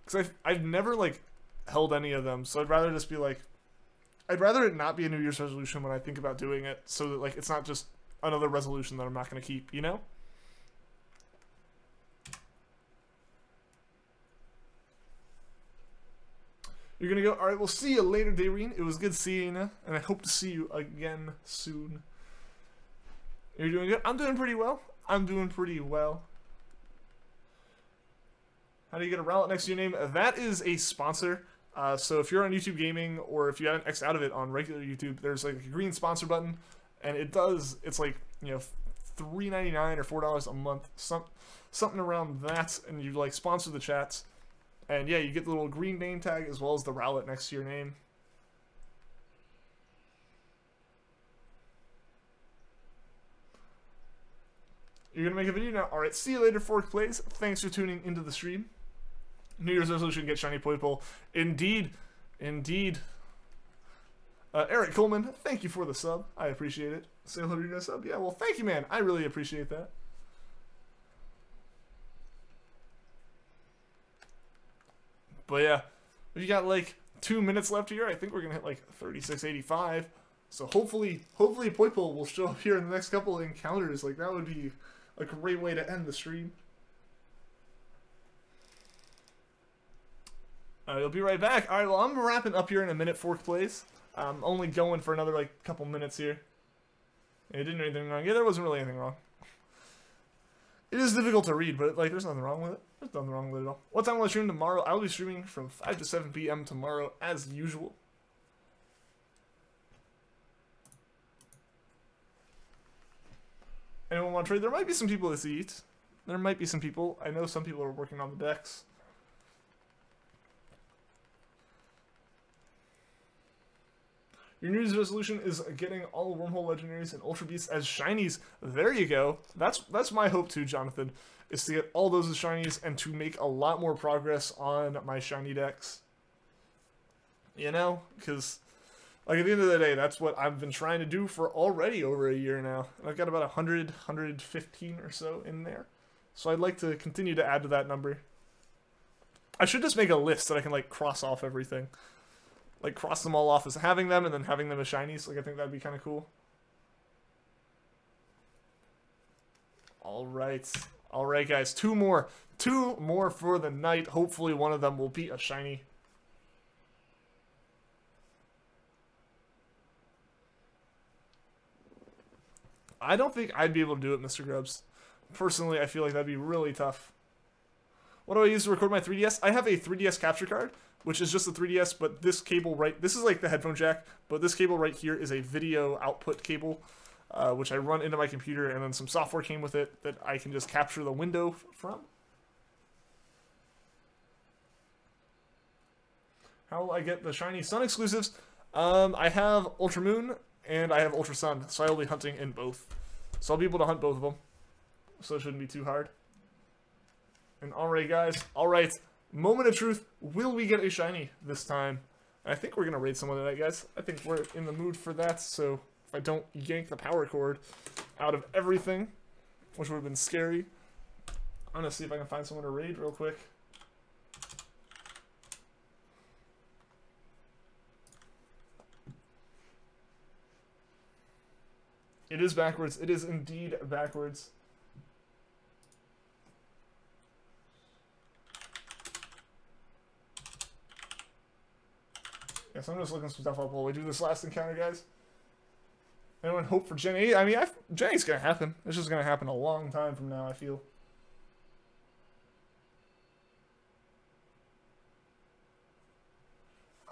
Because I've never, like, held any of them. So I'd rather just be like, I'd rather it not be a New Year's resolution when I think about doing it. So that, like, it's not just another resolution that I'm not going to keep, you know? You're going to go, alright, we'll see you later, Dayreen. It was good seeing you, and I hope to see you again soon. You're doing good? I'm doing pretty well. I'm doing pretty well. How do you get a Rowlet next to your name? That is a sponsor. So if you're on YouTube Gaming, or if you haven't X out of it on regular YouTube, there's like a green sponsor button, and it's like, you know, $3.99 or $4 a month, something around that, and you like sponsor the chats. And yeah, you get the little green name tag as well as the Rowlet next to your name. You're going to make a video now? Alright, see you later, Fork Plays. Thanks for tuning into the stream. New Year's resolution, get shiny Poipole. Indeed. Indeed. Eric Coleman, thank you for the sub. I appreciate it. Say hello to your sub? Yeah, well, thank you, man. I really appreciate that. But yeah, we got like 2 minutes left here. I think we're gonna hit like 36.85. So hopefully Poipole will show up here in the next couple of encounters. Like, that would be a great way to end the stream. You'll be right back. All right, well, I'm wrapping up here in a minute. Fork Plays. I'm only going for another like couple minutes here. It didn't do anything wrong. Yeah, there wasn't really anything wrong. It is difficult to read, but like, there's nothing wrong with it. There's nothing wrong with it at all. What time will I stream tomorrow? I will be streaming from 5 to 7 p.m. tomorrow, as usual. Anyone want to trade? There might be some people this eat. There might be some people. I know some people are working on the decks. Your New Year's resolution is getting all Wormhole Legendaries and Ultra Beasts as Shinies. There you go. That's my hope too, Jonathan, is to get all those as Shinies and to make a lot more progress on my Shiny decks. You know? Because, like, at the end of the day, that's what I've been trying to do for already over a year now. And I've got about 100, 115 or so in there. So I'd like to continue to add to that number. I should just make a list that I can, like, cross off everything. Like, cross them all off as having them, and then having them as Shinies. Like, I think that'd be kind of cool. Alright. Alright, guys. Two more. Two more for the night. Hopefully one of them will be a Shiny. I don't think I'd be able to do it, Mr. Grubbs. Personally, I feel like that'd be really tough. What do I use to record my 3DS? I have a 3DS capture card, which is just a 3DS, but this cable this is like the headphone jack, but this cable right here is a video output cable, which I run into my computer, and then some software came with it that I can just capture the window from. How will I get the Shiny Sun exclusives? I have Ultra Moon, and I have Ultra Sun, so I will be hunting in both. So I'll be able to hunt both of them, so it shouldn't be too hard. And alright, guys, alright. Moment of truth, will we get a Shiny this time? I think we're going to raid someone tonight, guys. I think we're in the mood for that, so if I don't yank the power cord out of everything, which would have been scary, I'm going to see if I can find someone to raid real quick. It is backwards. It is indeed backwards. Yeah, so I'm just looking some stuff up while we do this last encounter, guys. Anyone hope for Gen 8? I mean, Gen 8's gonna happen. It's just gonna happen a long time from now, I feel.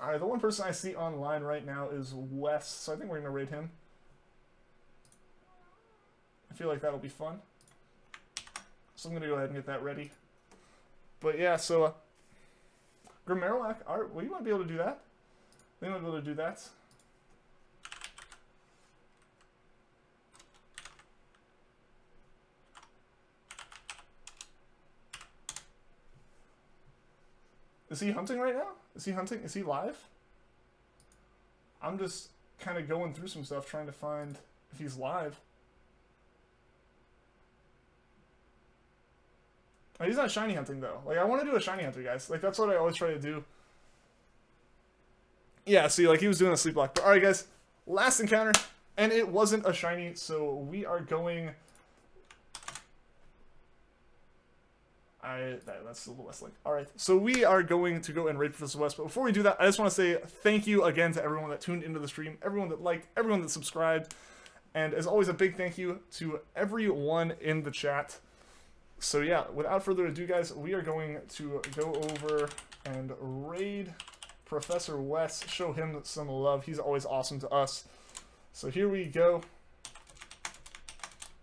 Alright, the one person I see online right now is Wes, so I think we're gonna raid him. I feel like that'll be fun. So I'm gonna go ahead and get that ready. But yeah, so Grimarowak, well, you might be able to do that. They might be able to do that. Is he hunting right now? Is he hunting? Is he live? I'm just kind of going through some stuff trying to find if he's live. Oh, he's not shiny hunting though. Like, I want to do a shiny hunter, guys. Like, that's what I always try to do. Yeah, see, like, he was doing a sleep block. But alright, guys. Last encounter. And it wasn't a shiny, so we are going... that's a little less like. Alright, so we are going to go and raid Professor West, but before we do that, I just want to say thank you again to everyone that tuned into the stream, everyone that liked, everyone that subscribed, and as always, a big thank you to everyone in the chat. So yeah, without further ado, guys, we are going to go over and raid Professor West, show him some love. He's always awesome to us. So here we go.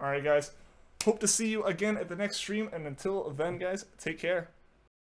Alright, guys. Hope to see you again at the next stream, and until then, guys, take care.